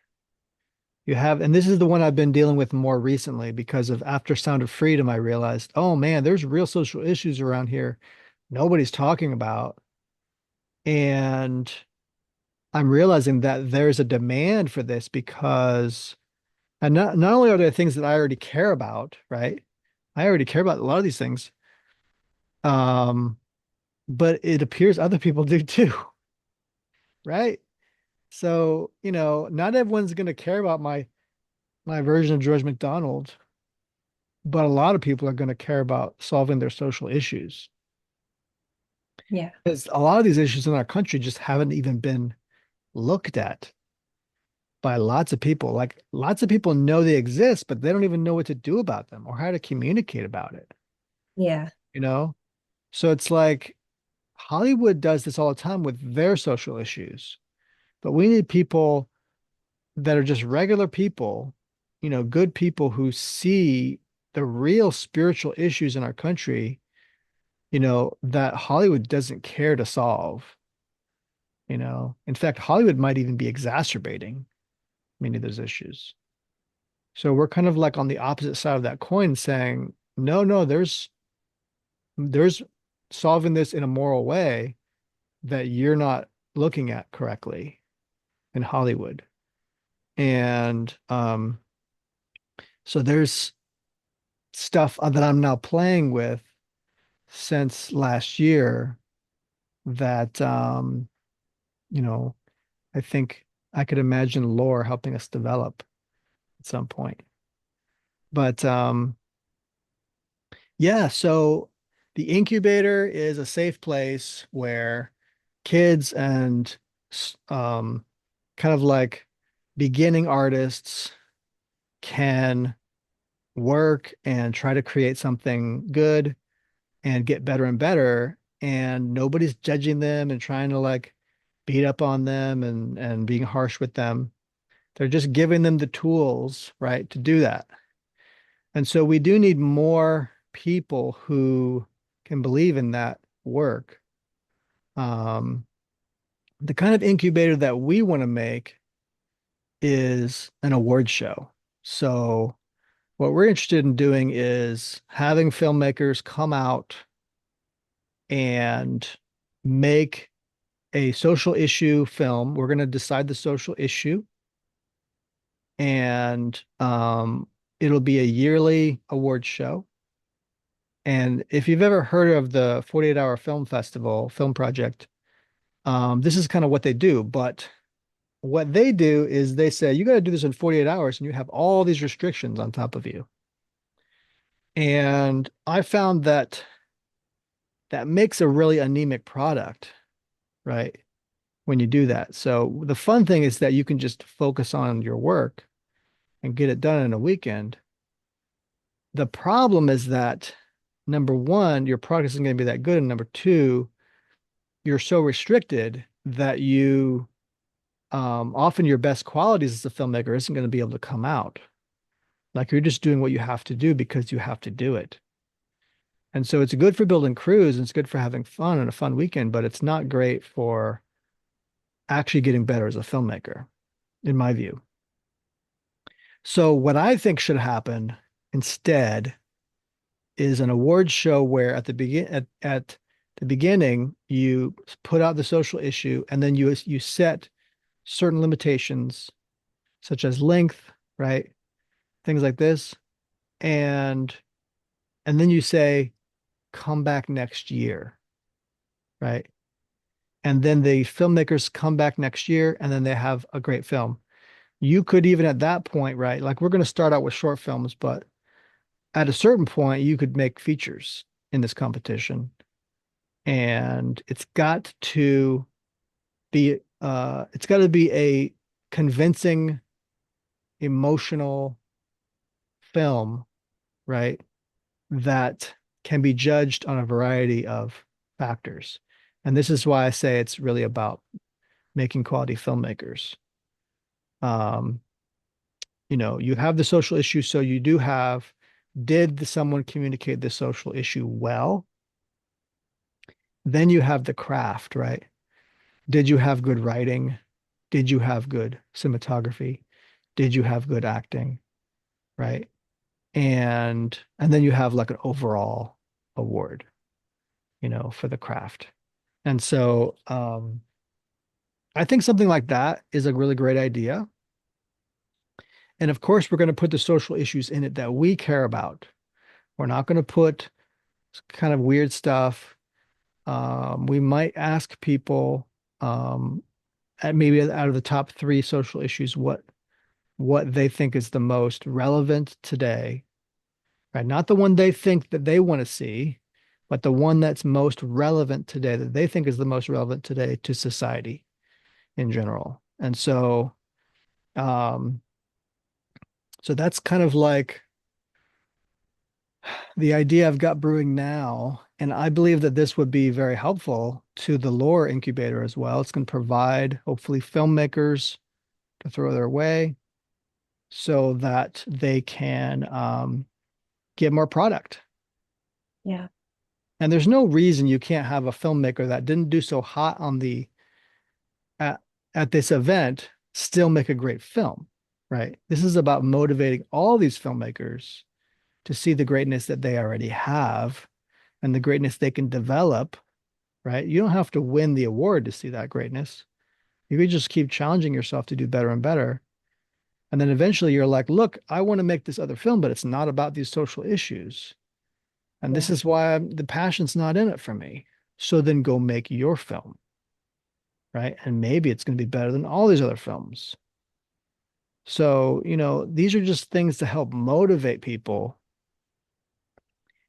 Speaker 1: You have, and this is the one I've been dealing with more recently because of after Sound of Freedom, I realized, oh man, there's real social issues around here nobody's talking about. And I'm realizing that there's a demand for this because, and not only are there things that I already care about, right? I already care about a lot of these things. Um, but it appears other people do too, right? So, not everyone's going to care about my version of George McDonald, but a lot of people are going to care about solving their social issues.
Speaker 2: Yeah.
Speaker 1: Because a lot of these issues in our country just haven't even been looked at by lots of people. Like lots of people know they exist, but they don't even know what to do about them or how to communicate about it,
Speaker 2: Yeah.
Speaker 1: you know? So it's like Hollywood does this all the time with their social issues, but we need people that are just regular people, good people who see the real spiritual issues in our country, that Hollywood doesn't care to solve. In fact, Hollywood might even be exacerbating many of those issues. So we're kind of like on the opposite side of that coin saying, no, no, there's solving this in a moral way that you're not looking at correctly in Hollywood. And so there's stuff that I'm now playing with since last year that you know, I think I could imagine lore helping us develop at some point. But yeah, so the incubator is a safe place where kids and kind of like beginning artists can work and try to create something good and get better and better. And nobody's judging them and trying to like beat up on them and being harsh with them. They're just giving them the tools, right, to do that. And so we do need more people who can believe in that work. Um, the kind of incubator that we want to make is an award show. So what we're interested in doing is having filmmakers come out and make a social issue film. We're going to decide the social issue, and it'll be a yearly award show. And if you've ever heard of the 48-hour film festival, film project, this is kind of what they do. But what they do is they say, you got to do this in 48 hours, and you have all these restrictions on top of you. And I found that that makes a really anemic product, right? When you do that. So the fun thing is that you can just focus on your work and get it done in a weekend. The problem is that number one, your product isn't going to be that good. And number two, you're so restricted that you often your best qualities as a filmmaker isn't going to be able to come out. Like you're just doing what you have to do because you have to do it. And so it's good for building crews and it's good for having fun and a fun weekend, but it's not great for actually getting better as a filmmaker, in my view. So what I think should happen instead is an award show where at the beginning you put out the social issue and then you set certain limitations such as length, right? Things like this. And then you say, come back next year, right? And then the filmmakers come back next year and then they have a great film. You could even at that point, right? Like we're going to start out with short films, but at a certain point, you could make features in this competition. And it's got to be a convincing, emotional film, right? That can be judged on a variety of factors. And this is why I say it's really about making quality filmmakers. Um, you have the social issue, so you do have, did someone communicate the social issue well? Then you have the craft, right? Did you have good writing? Did you have good cinematography? Did you have good acting, right? And then you have like an overall award, for the craft. And so I think something like that is a really great idea. And of course, we're going to put the social issues in it that we care about. We're not going to put kind of weird stuff. We might ask people, maybe out of the top three social issues, what they think is the most relevant today, right? Not the one they think that they want to see, but the one that's most relevant today, that they think is the most relevant today to society in general. And um, so that's kind of like the idea I've got brewing now. And I believe that this would be very helpful to the lore incubator as well. It's going to provide, hopefully, filmmakers to throw their way so that they can get more product.
Speaker 2: Yeah.
Speaker 1: And there's no reason you can't have a filmmaker that didn't do so hot on the at, at this event still make a great film, right? This is about motivating all these filmmakers to see the greatness that they already have and the greatness they can develop, right? You don't have to win the award to see that greatness. You could just keep challenging yourself to do better and better. And then eventually you're like, look, I want to make this other film, but it's not about these social issues. And this
Speaker 2: Yeah.
Speaker 1: is why the passion's not in it for me. So then go make your film, right? And maybe it's going to be better than all these other films. So, these are just things to help motivate people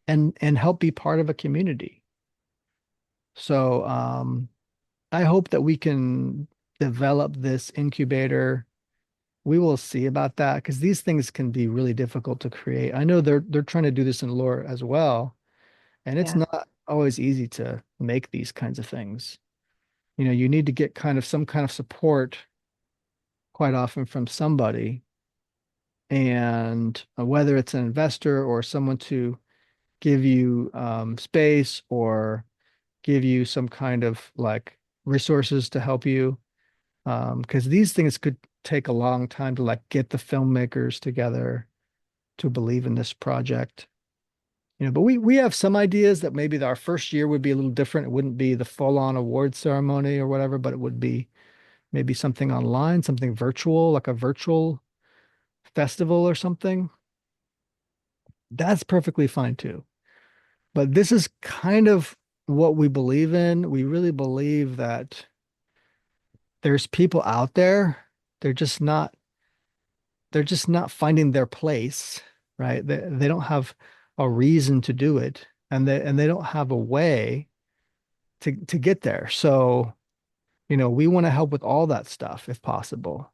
Speaker 1: and help be part of a community. So, I hope that we can develop this incubator. We will see about that because these things can be really difficult to create. I know they're trying to do this in lore as well, and it's
Speaker 2: Yeah.
Speaker 1: not always easy to make these kinds of things. You need to get some kind of support quite often from somebody, and whether it's an investor or someone to give you space or give you some kind of like resources to help you. Because these things could take a long time to like get the filmmakers together to believe in this project. But we have some ideas that maybe our first year would be a little different. It wouldn't be the full-on award ceremony or whatever, but it would be maybe something online, something virtual, like a virtual festival or something. That's perfectly fine too. But this is kind of what we believe in. We really believe that there's people out there. They're just not they're just not finding their place, right? They don't have a reason to do it, and they don't have a way to get there. So, we want to help with all that stuff if possible.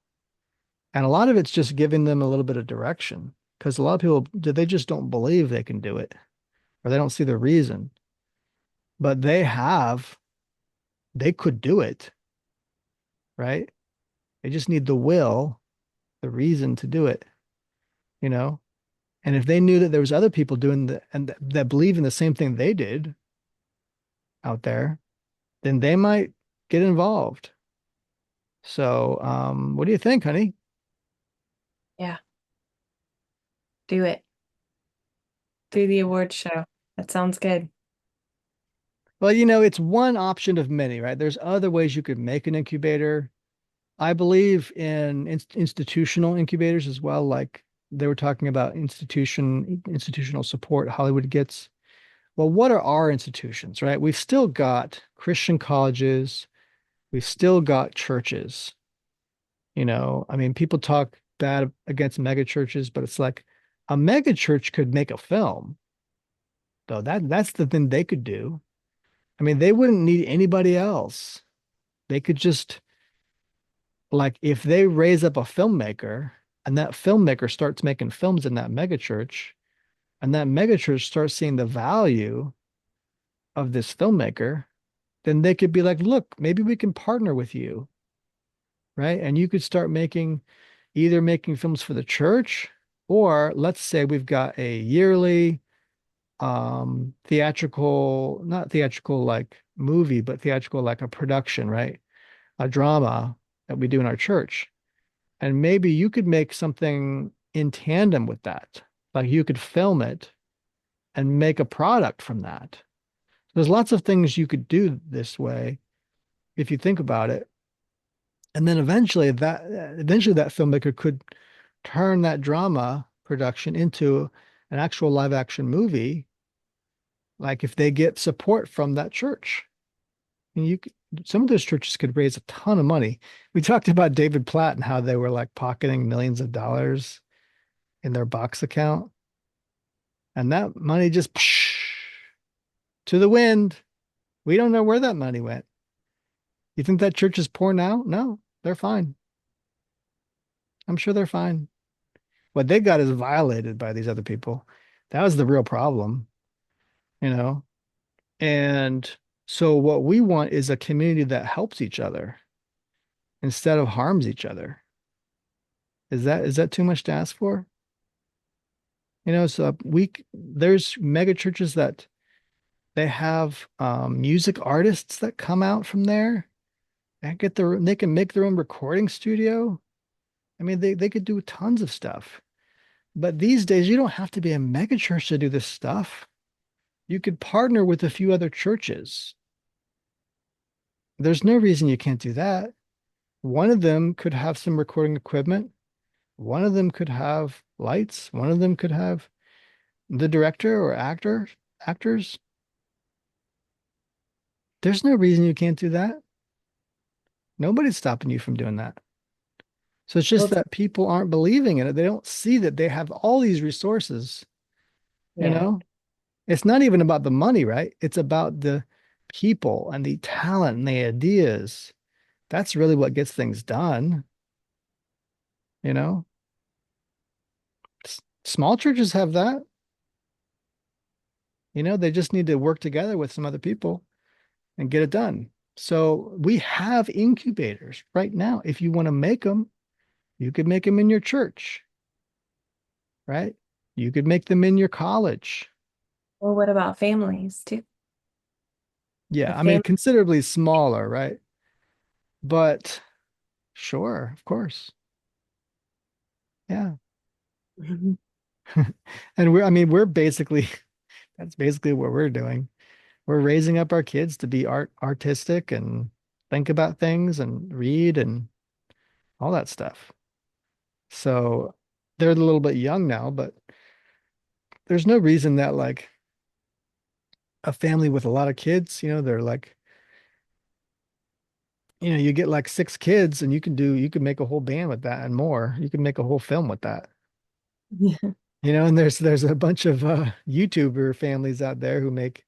Speaker 1: And a lot of it's just giving them a little bit of direction because a lot of people they just don't believe they can do it or they don't see the reason. But they could do it, right? They just need the will, the reason to do it, you know? And if they knew that there was other people doing that believe in the same thing they did out there, then they might get involved. So, what do you think, honey?
Speaker 2: Yeah. Do it. Do the award show. That sounds good.
Speaker 1: Well, it's one option of many, right? There's other ways you could make an incubator. I believe in institutional incubators as well. Like they were talking about institutional support Hollywood gets. Well, what are our institutions, right? We've still got Christian colleges, we've still got churches. I mean, people talk bad against mega churches, but it's like a mega church could make a film, though. That's the thing they could do. I mean, they wouldn't need anybody else. They could just like if they raise up a filmmaker and that filmmaker starts making films in that mega church, and that mega church starts seeing the value of this filmmaker, then they could be like, look, maybe we can partner with you, right? And you could start either making films for the church, or let's say we've got a yearly theatrical, not theatrical like movie, but theatrical like a production, right? A drama that we do in our church. And maybe you could make something in tandem with that. Like you could film it and make a product from that. There's lots of things you could do this way if you think about it. And then eventually that filmmaker could turn that drama production into an actual live action movie, like if they get support from that church. And some of those churches could raise a ton of money. We talked about David Platt and how they were like pocketing millions of dollars in their box account. And that money just to the wind. We don't know where that money went. You think that church is poor now? No, they're fine. I'm sure they're fine. What they got is violated by these other people. That was the real problem, you know? And so what we want is a community that helps each other instead of harms each other. Is that too much to ask for? So there's mega churches that they have music artists that come out from there and they can make their own recording studio. I mean, they could do tons of stuff. But these days, you don't have to be a mega church to do this stuff. You could partner with a few other churches. There's no reason you can't do that. One of them could have some recording equipment. One of them could have lights. One of them could have the director or actors. There's no reason you can't do that. Nobody's stopping you from doing that. So it's just
Speaker 2: Well,
Speaker 1: that people aren't believing in it. They don't see that they have all these resources, you
Speaker 2: yeah.
Speaker 1: know? It's not even about the money, right? It's about the people and the talent and the ideas. That's really what gets things done, you know? Small churches have that, they just need to work together with some other people and get it done. So we have incubators right now. If you want to make them, you could make them in your church, right? You could make them in your college.
Speaker 2: Well, what about families too?
Speaker 1: Yeah,
Speaker 2: If
Speaker 1: I mean,
Speaker 2: family,
Speaker 1: considerably smaller, right? But sure, of course. Yeah. And we're basically, that's basically what we're doing. We're raising up our kids to be artistic and think about things and read and all that stuff. So they're a little bit young now, but there's no reason that like a family with a lot of kids, they're like, you get like six kids and you can make a whole band with that and more. You can make a whole film with that.
Speaker 2: yeah.
Speaker 1: And there's a bunch of YouTuber families out there who make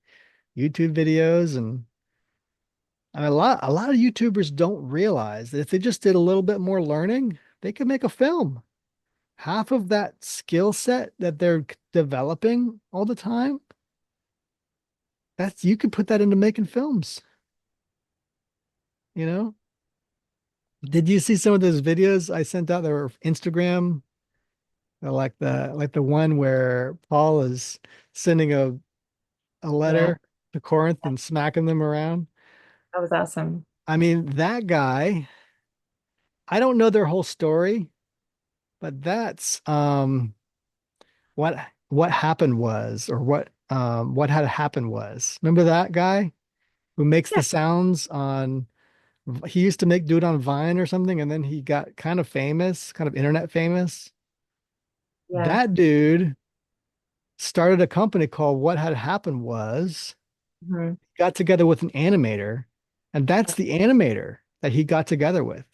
Speaker 1: YouTube videos. And I mean, a lot of YouTubers don't realize that if they just did a little bit more learning, they could make a film. Half of that skill set that they're developing all the time, you could put that into making films, you know? Did you see some of those videos I sent out that were Instagram? Like the one where Paul is sending a
Speaker 2: Yeah,
Speaker 1: letter to Corinth and smacking them around.
Speaker 2: that was awesome.
Speaker 1: I mean, that guy, I don't know their whole story, but that's what what happened was, or what had happened was. Remember that guy who makes the
Speaker 2: Yeah,
Speaker 1: sounds on he used to do it on Vine or something, and then he got kind of famous, kind of internet famous.
Speaker 2: yeah.
Speaker 1: That dude started a company called What Had Happened Was,
Speaker 2: Mhm.
Speaker 1: got together with an animator, and that's the animator that he got together with.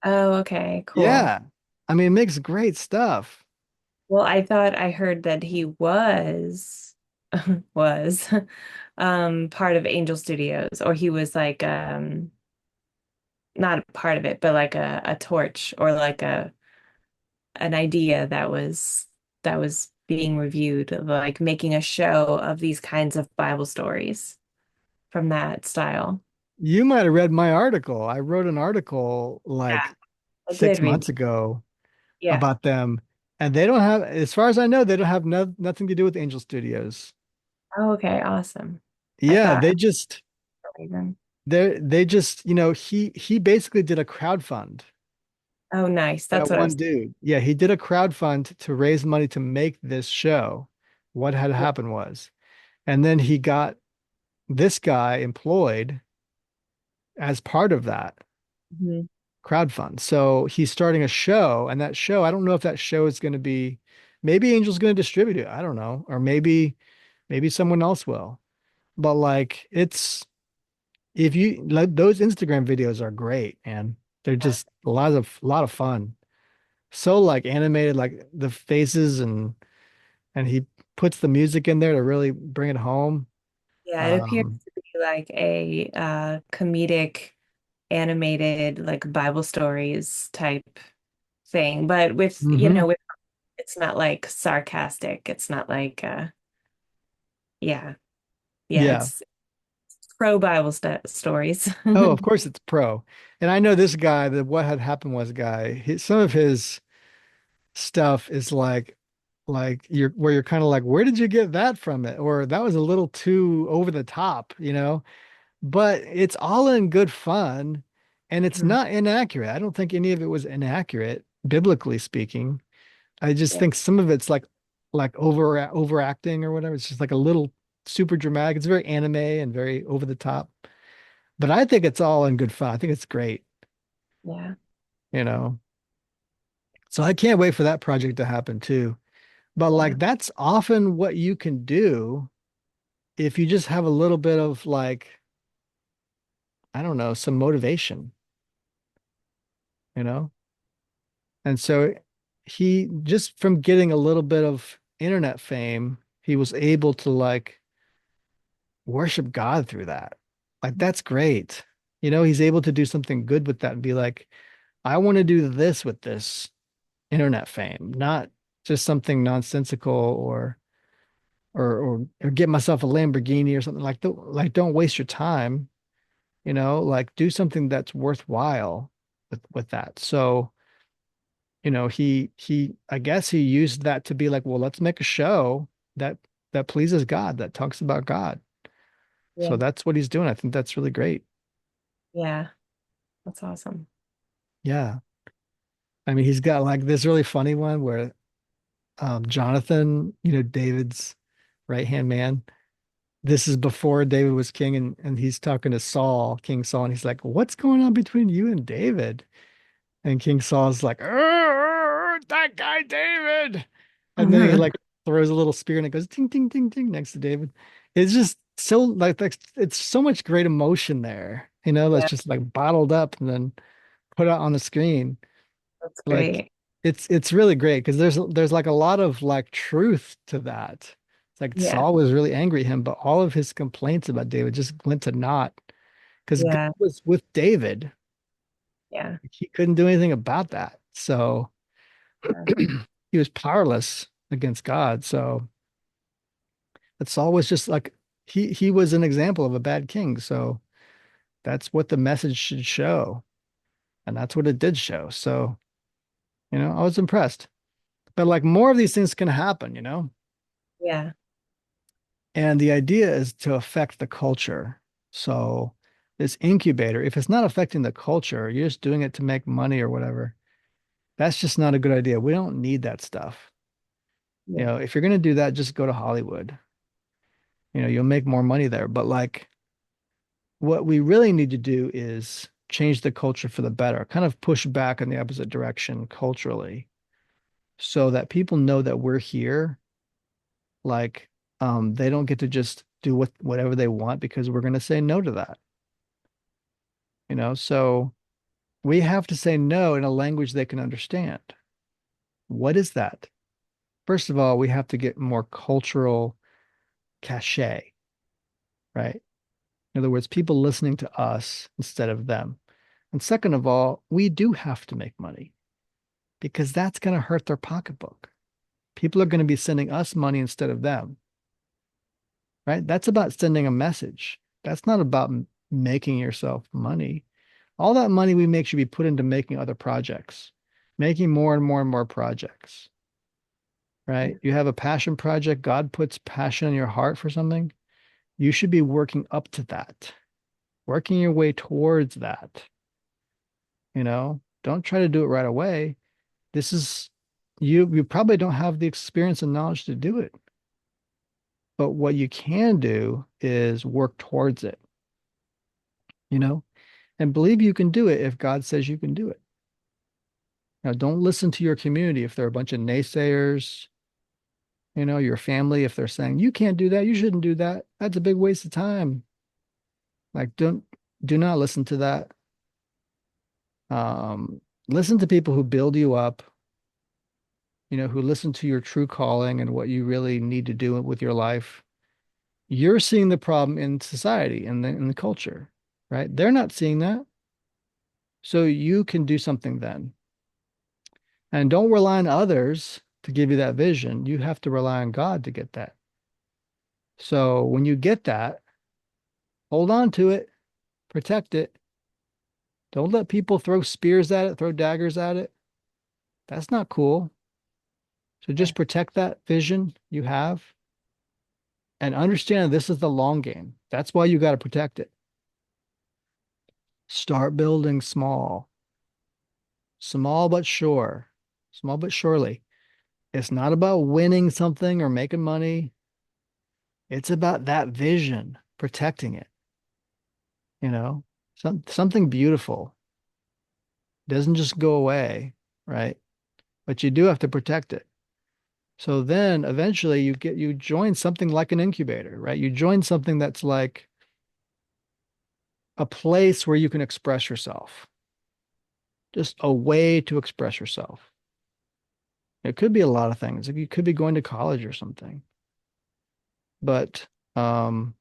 Speaker 2: Oh, okay, cool.
Speaker 1: Yeah. I mean, it makes great stuff.
Speaker 2: Well, I thought I heard that he was was part of Angel Studios, or he was like not a part of it, but like a torch or like an idea that was being reviewed, like making a show of these kinds of Bible stories from that style.
Speaker 1: You might have read my article. I wrote an article
Speaker 2: Yeah,
Speaker 1: like
Speaker 2: I
Speaker 1: six
Speaker 2: did read.
Speaker 1: months ago
Speaker 2: Yeah.
Speaker 1: about them, and they don't have, as far as I know, they don't have nothing to do with Angel Studios.
Speaker 2: Oh, okay, awesome. I
Speaker 1: Yeah,
Speaker 2: thought
Speaker 1: they just
Speaker 2: even.
Speaker 1: they just he basically did a crowd fund
Speaker 2: Oh, nice.
Speaker 1: That
Speaker 2: That's what I
Speaker 1: one
Speaker 2: was.
Speaker 1: dude. Yeah, he did a crowdfund to raise money to make this show. What had
Speaker 2: Yeah.
Speaker 1: happened was, and then he got this guy employed as part of that
Speaker 2: Mhm.
Speaker 1: crowdfund. So he's starting a show, and that show, I don't know if that show is going to be, maybe Angel's going to distribute it. I don't know. Or maybe someone else will. But like if you like those Instagram videos are great, and they're just a lot of fun. So like animated, like the faces and he puts the music in there to really bring it home.
Speaker 2: Yeah, it appears
Speaker 1: Um,
Speaker 2: to be like a comedic animated like Bible stories type thing, but with,
Speaker 1: mhm.
Speaker 2: with it's not like sarcastic. It's not like yeah. Yeah,
Speaker 1: Yeah.
Speaker 2: it's pro Bible st stories.
Speaker 1: Oh, of course it's pro. And I know this guy, the what had happened was guy, some of his stuff is like you're where you're kind of like, where did you get that from it? Or that was a little too over the top, you know? But it's all in good fun and it's
Speaker 2: Mhm.
Speaker 1: not inaccurate. I don't think any of it was inaccurate, biblically speaking. I just
Speaker 2: Yeah,
Speaker 1: think some of it's like overacting or whatever. It's just like a little super dramatic. It's very anime and very over the top. But I think it's all in good fun. I think it's great,
Speaker 2: yeah,
Speaker 1: you know. So I can't wait for that project to happen too. But
Speaker 2: yeah,
Speaker 1: like that's often what you can do if you just have a little bit of like, I don't know, some motivation, you know? And so he just from getting a little bit of internet fame, he was able to like worship God through that. Like that's great. You know, he's able to do something good with that and be like, I want to do this with this internet fame, not just something nonsensical or get myself a Lamborghini or something like like don't waste your time, you know, like do something that's worthwhile with that. So, you know, he I guess he used that to be like, well, let's make a show that that pleases God, that talks about God. So
Speaker 2: yeah,
Speaker 1: that's what he's doing. I think that's really great.
Speaker 2: yeah. That's awesome.
Speaker 1: Yeah. I mean, he's got like this really funny one where Jonathan, you know, David's right hand man. This is before David was king, and he's talking to Saul, King Saul, and he's like, "What's going on between you and David?" And King Saul's like, that guy David. And then he
Speaker 2: Mhm.
Speaker 1: like throws a little spear and it goes ting ting ting ting next to David. It's just so like it's so much great emotion there, you know, that's
Speaker 2: Yeah,
Speaker 1: just like bottled up and then put out on the screen.
Speaker 2: that's
Speaker 1: Like
Speaker 2: great.
Speaker 1: it's really great because there's like a lot of like truth to that. It's like
Speaker 2: Yeah,
Speaker 1: Saul was really angry at him, but all of his complaints about David just went to naught because God
Speaker 2: yeah,
Speaker 1: was with David.
Speaker 2: yeah,
Speaker 1: He couldn't do anything about that. So
Speaker 2: yeah,
Speaker 1: he was powerless against God. So it's always just like he was an example of a bad king. So that's what the message should show. And that's what it did show. So, you know, I was impressed. But like more of these things can happen, you know?
Speaker 2: yeah,
Speaker 1: And the idea is to affect the culture. So this incubator, if it's not affecting the culture, you're just doing it to make money or whatever. That's just not a good idea. We don't need that stuff. You
Speaker 2: yeah,
Speaker 1: know, if you're going to do that, just go to Hollywood. You know, you'll make more money there. But like what we really need to do is change the culture for the better, kind of push back in the opposite direction culturally so that people know that we're here. Like, they don't get to just do whatever they want because we're going to say no to that, you know? So we have to say no in a language they can understand. What is that? First of all, we have to get more cultural cachet, right? In other words, people listening to us instead of them. And second of all, we do have to make money because that's going to hurt their pocketbook. People are going to be sending us money instead of them, right? That's about sending a message. That's not about making yourself money. All that money we make should be put into making other projects, making more and more and more projects, right? You have a passion project, God puts passion in your heart for something. You should be working up to that, working your way towards that, you know? Don't try to do it right away. This is you probably don't have the experience and knowledge to do it. But what you can do is work towards it, you know, and believe you can do it if God says you can do it. Now, don't listen to your community if they're a bunch of naysayers, your family, if they're saying, you can't do that, you shouldn't do that. That's a big waste of time. Like, do not listen to that. Listen to people who build you up, who listen to your true calling and what you really need to do with your life. You're seeing the problem in society and in the culture, right? They're not seeing that. So you can do something then. And don't rely on others to give you that vision. You have to rely on God to get that. So when you get that, hold on to it, protect it. Don't let people throw spears at it, throw daggers at it. That's not cool. So just protect that vision you have and understand this is the long game. That's why you got to protect it. Start building small, small but sure, small but surely. It's not about winning something or making money. It's about that vision, protecting it, you know, something beautiful doesn't just go away, right? But you do have to protect it. So then eventually you join something like an incubator, right? You join something that's like a place where you can express yourself, just a way to express yourself. It could be a lot of things. Like you could be going to college or something, but um,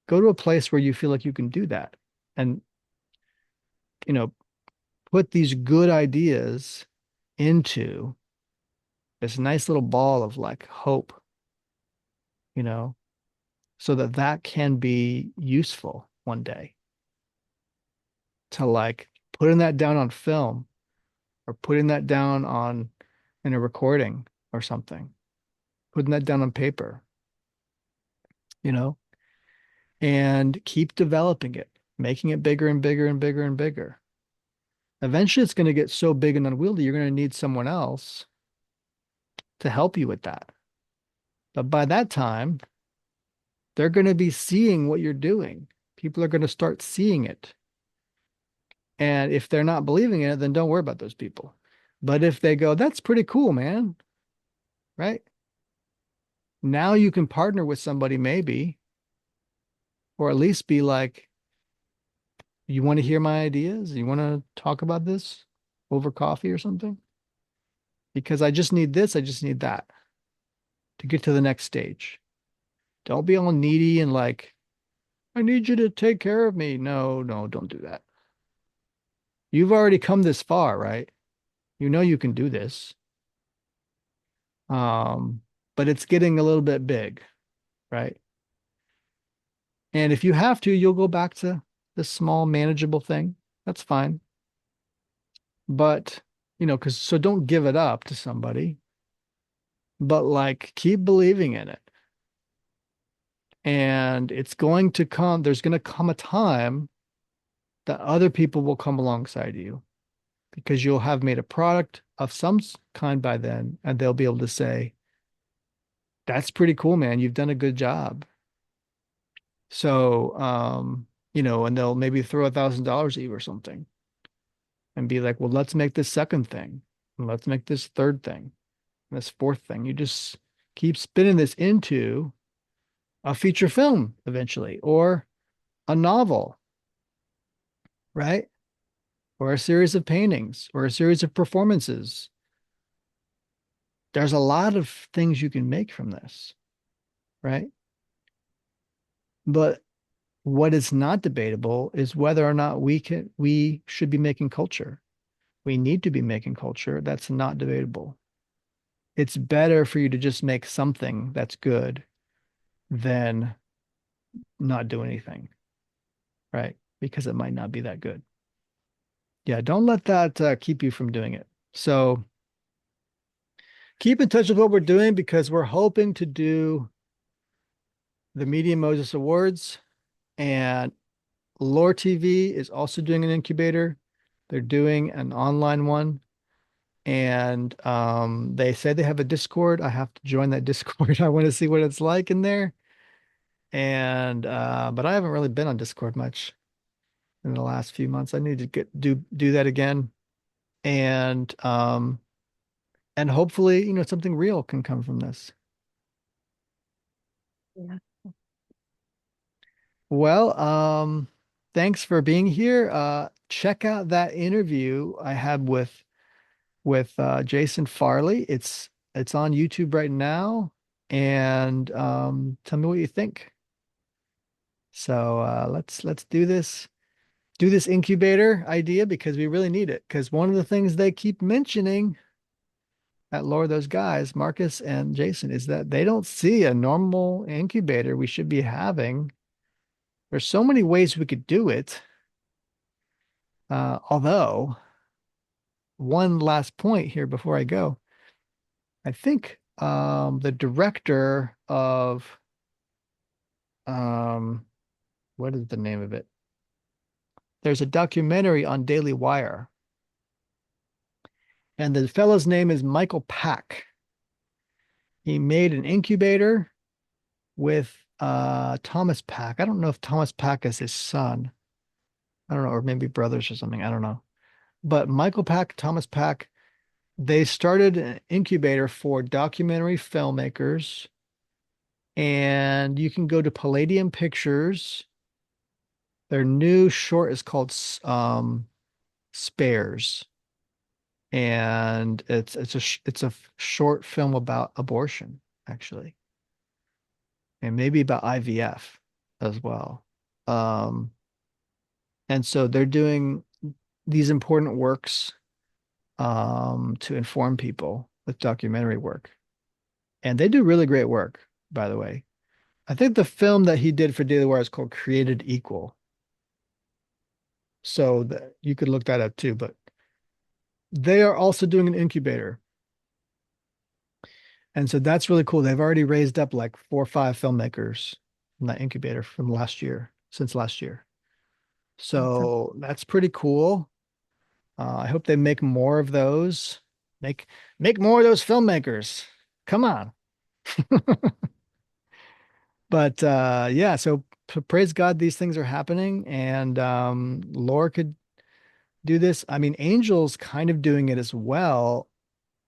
Speaker 1: go to a place where you feel like you can do that and, you know, put these good ideas into this nice little ball of like hope, you know, so that that can be useful one day to like putting that down on film or putting that down on in a recording or something, putting that down on paper, you know, and keep developing it, making it bigger and bigger and bigger and bigger. Eventually, it's going to get so big and unwieldy, you're going to need someone else to help you with that. But by that time, they're going to be seeing what you're doing. People are going to start seeing it. And if they're not believing in it, then don't worry about those people. But if they go, that's pretty cool, man, right? Now you can partner with somebody, maybe, or at least be like, you want to hear my ideas? You want to talk about this over coffee or something? Because I just need this, I just need that to get to the next stage. Don't be all needy and like, I need you to take care of me. No, no, don't do that. You've already come this far, right? You know you can do this. Um, but it's getting a little bit big, right? And if you have to, you'll go back to this small, manageable thing. That's fine. But, because so don't give it up to somebody, but like keep believing in it. And there's going to come a time that other people will come alongside you because you'll have made a product of some kind by then, and they'll be able to say, that's pretty cool, man. You've done a good job. So, and they'll maybe throw $1,000 at you or something and be like, well, let's make this second thing. And let's make this third thing, and this fourth thing. You just keep spinning this into a feature film eventually, or a novel, right? Or a series of paintings, or a series of performances. There's a lot of things you can make from this, right? But what is not debatable is whether or not we should be making culture. We need to be making culture. That's not debatable. It's better for you to just make something that's good than not do anything, right? Because it might not be that good. Yeah, don't let that keep you from doing it. So keep in touch with what we're doing because we're hoping to do the Media Moses Awards, and Lore TV is also doing an incubator. They're doing an online one, and they say they have a Discord. I have to join that Discord. I want to see what it's like in there. And but I haven't really been on Discord much in the last few months. I need to do that again. And and hopefully, something real can come from this.
Speaker 2: Yeah.
Speaker 1: Well, thanks for being here. Check out that interview I had with Jason Farley. It's on YouTube right now, and tell me what you think. So let's do this incubator idea because we really need it. Because one of the things they keep mentioning at Lore those guys, Marcus and Jason, is that they don't see a normal incubator we should be having. There's so many ways we could do it. Although, one last point here before I go, I think the director of um, what is the name of it? There's a documentary on Daily Wire, and the fellow's name is Michael Pack. He made an incubator with Thomas Pack. I don't know if Thomas Pack is his son. I don't know, or maybe brothers or something. I don't know. But Michael Pack, Thomas Pack, they started an incubator for documentary filmmakers, and you can go to Palladium Pictures. Their new short is called Spares, and it's a short film about abortion, actually, and maybe about IVF as well. Um, and so they're doing these important works to inform people with documentary work. And they do really great work, by the way. I think the film that he did for Daily Wire is called Created Equal. So that you could look that up too. But they are also doing an incubator. And so that's really cool. They've already raised up like 4 or 5 filmmakers from that incubator from last year, since last year.
Speaker 2: Awesome.
Speaker 1: So that's pretty cool. I hope they make more of those. Make make more of those filmmakers. Come on. But yeah, so praise God these things are happening, and Lore could do this. I mean, Angel's kind of doing it as well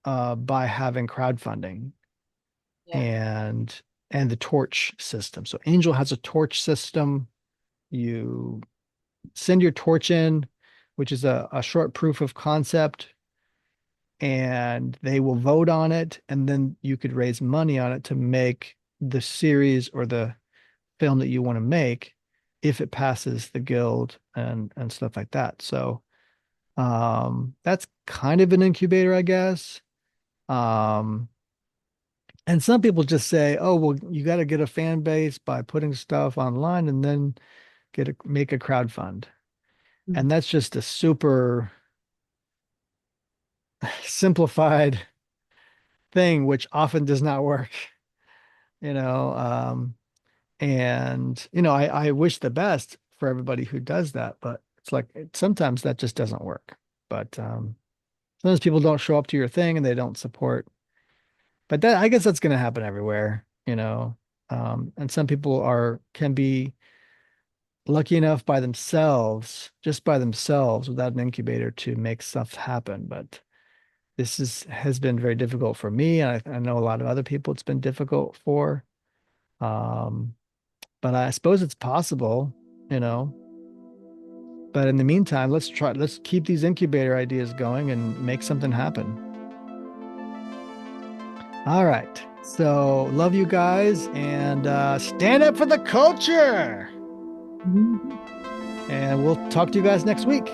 Speaker 1: by having crowdfunding
Speaker 2: Yeah.
Speaker 1: and the torch system. So Angel has a torch system. You send your torch in, which is a short proof of concept, and they will vote on it, and then you could raise money on it to make the series or the film that you want to make if it passes the guild and stuff like that. So that's kind of an incubator, I guess. Um and some people just say, oh, well, you got to get a fan base by putting stuff online and then make a crowd fund.
Speaker 2: Mhm.
Speaker 1: And that's just a super simplified thing, which often does not work, you know. And I wish the best for everybody who does that, but it's like sometimes that just doesn't work. But sometimes people don't show up to your thing and they don't support. But that I guess that's going to happen everywhere. And some people can be lucky enough by themselves, just by themselves, without an incubator to make stuff happen. But this has been very difficult for me, and I know a lot of other people it's been difficult for. Um, but I suppose it's possible, you know. But in the meantime, let's keep these incubator ideas going and make something happen. All right. So love you guys and stand up for the culture.
Speaker 2: Mhm.
Speaker 1: And we'll talk to you guys next week.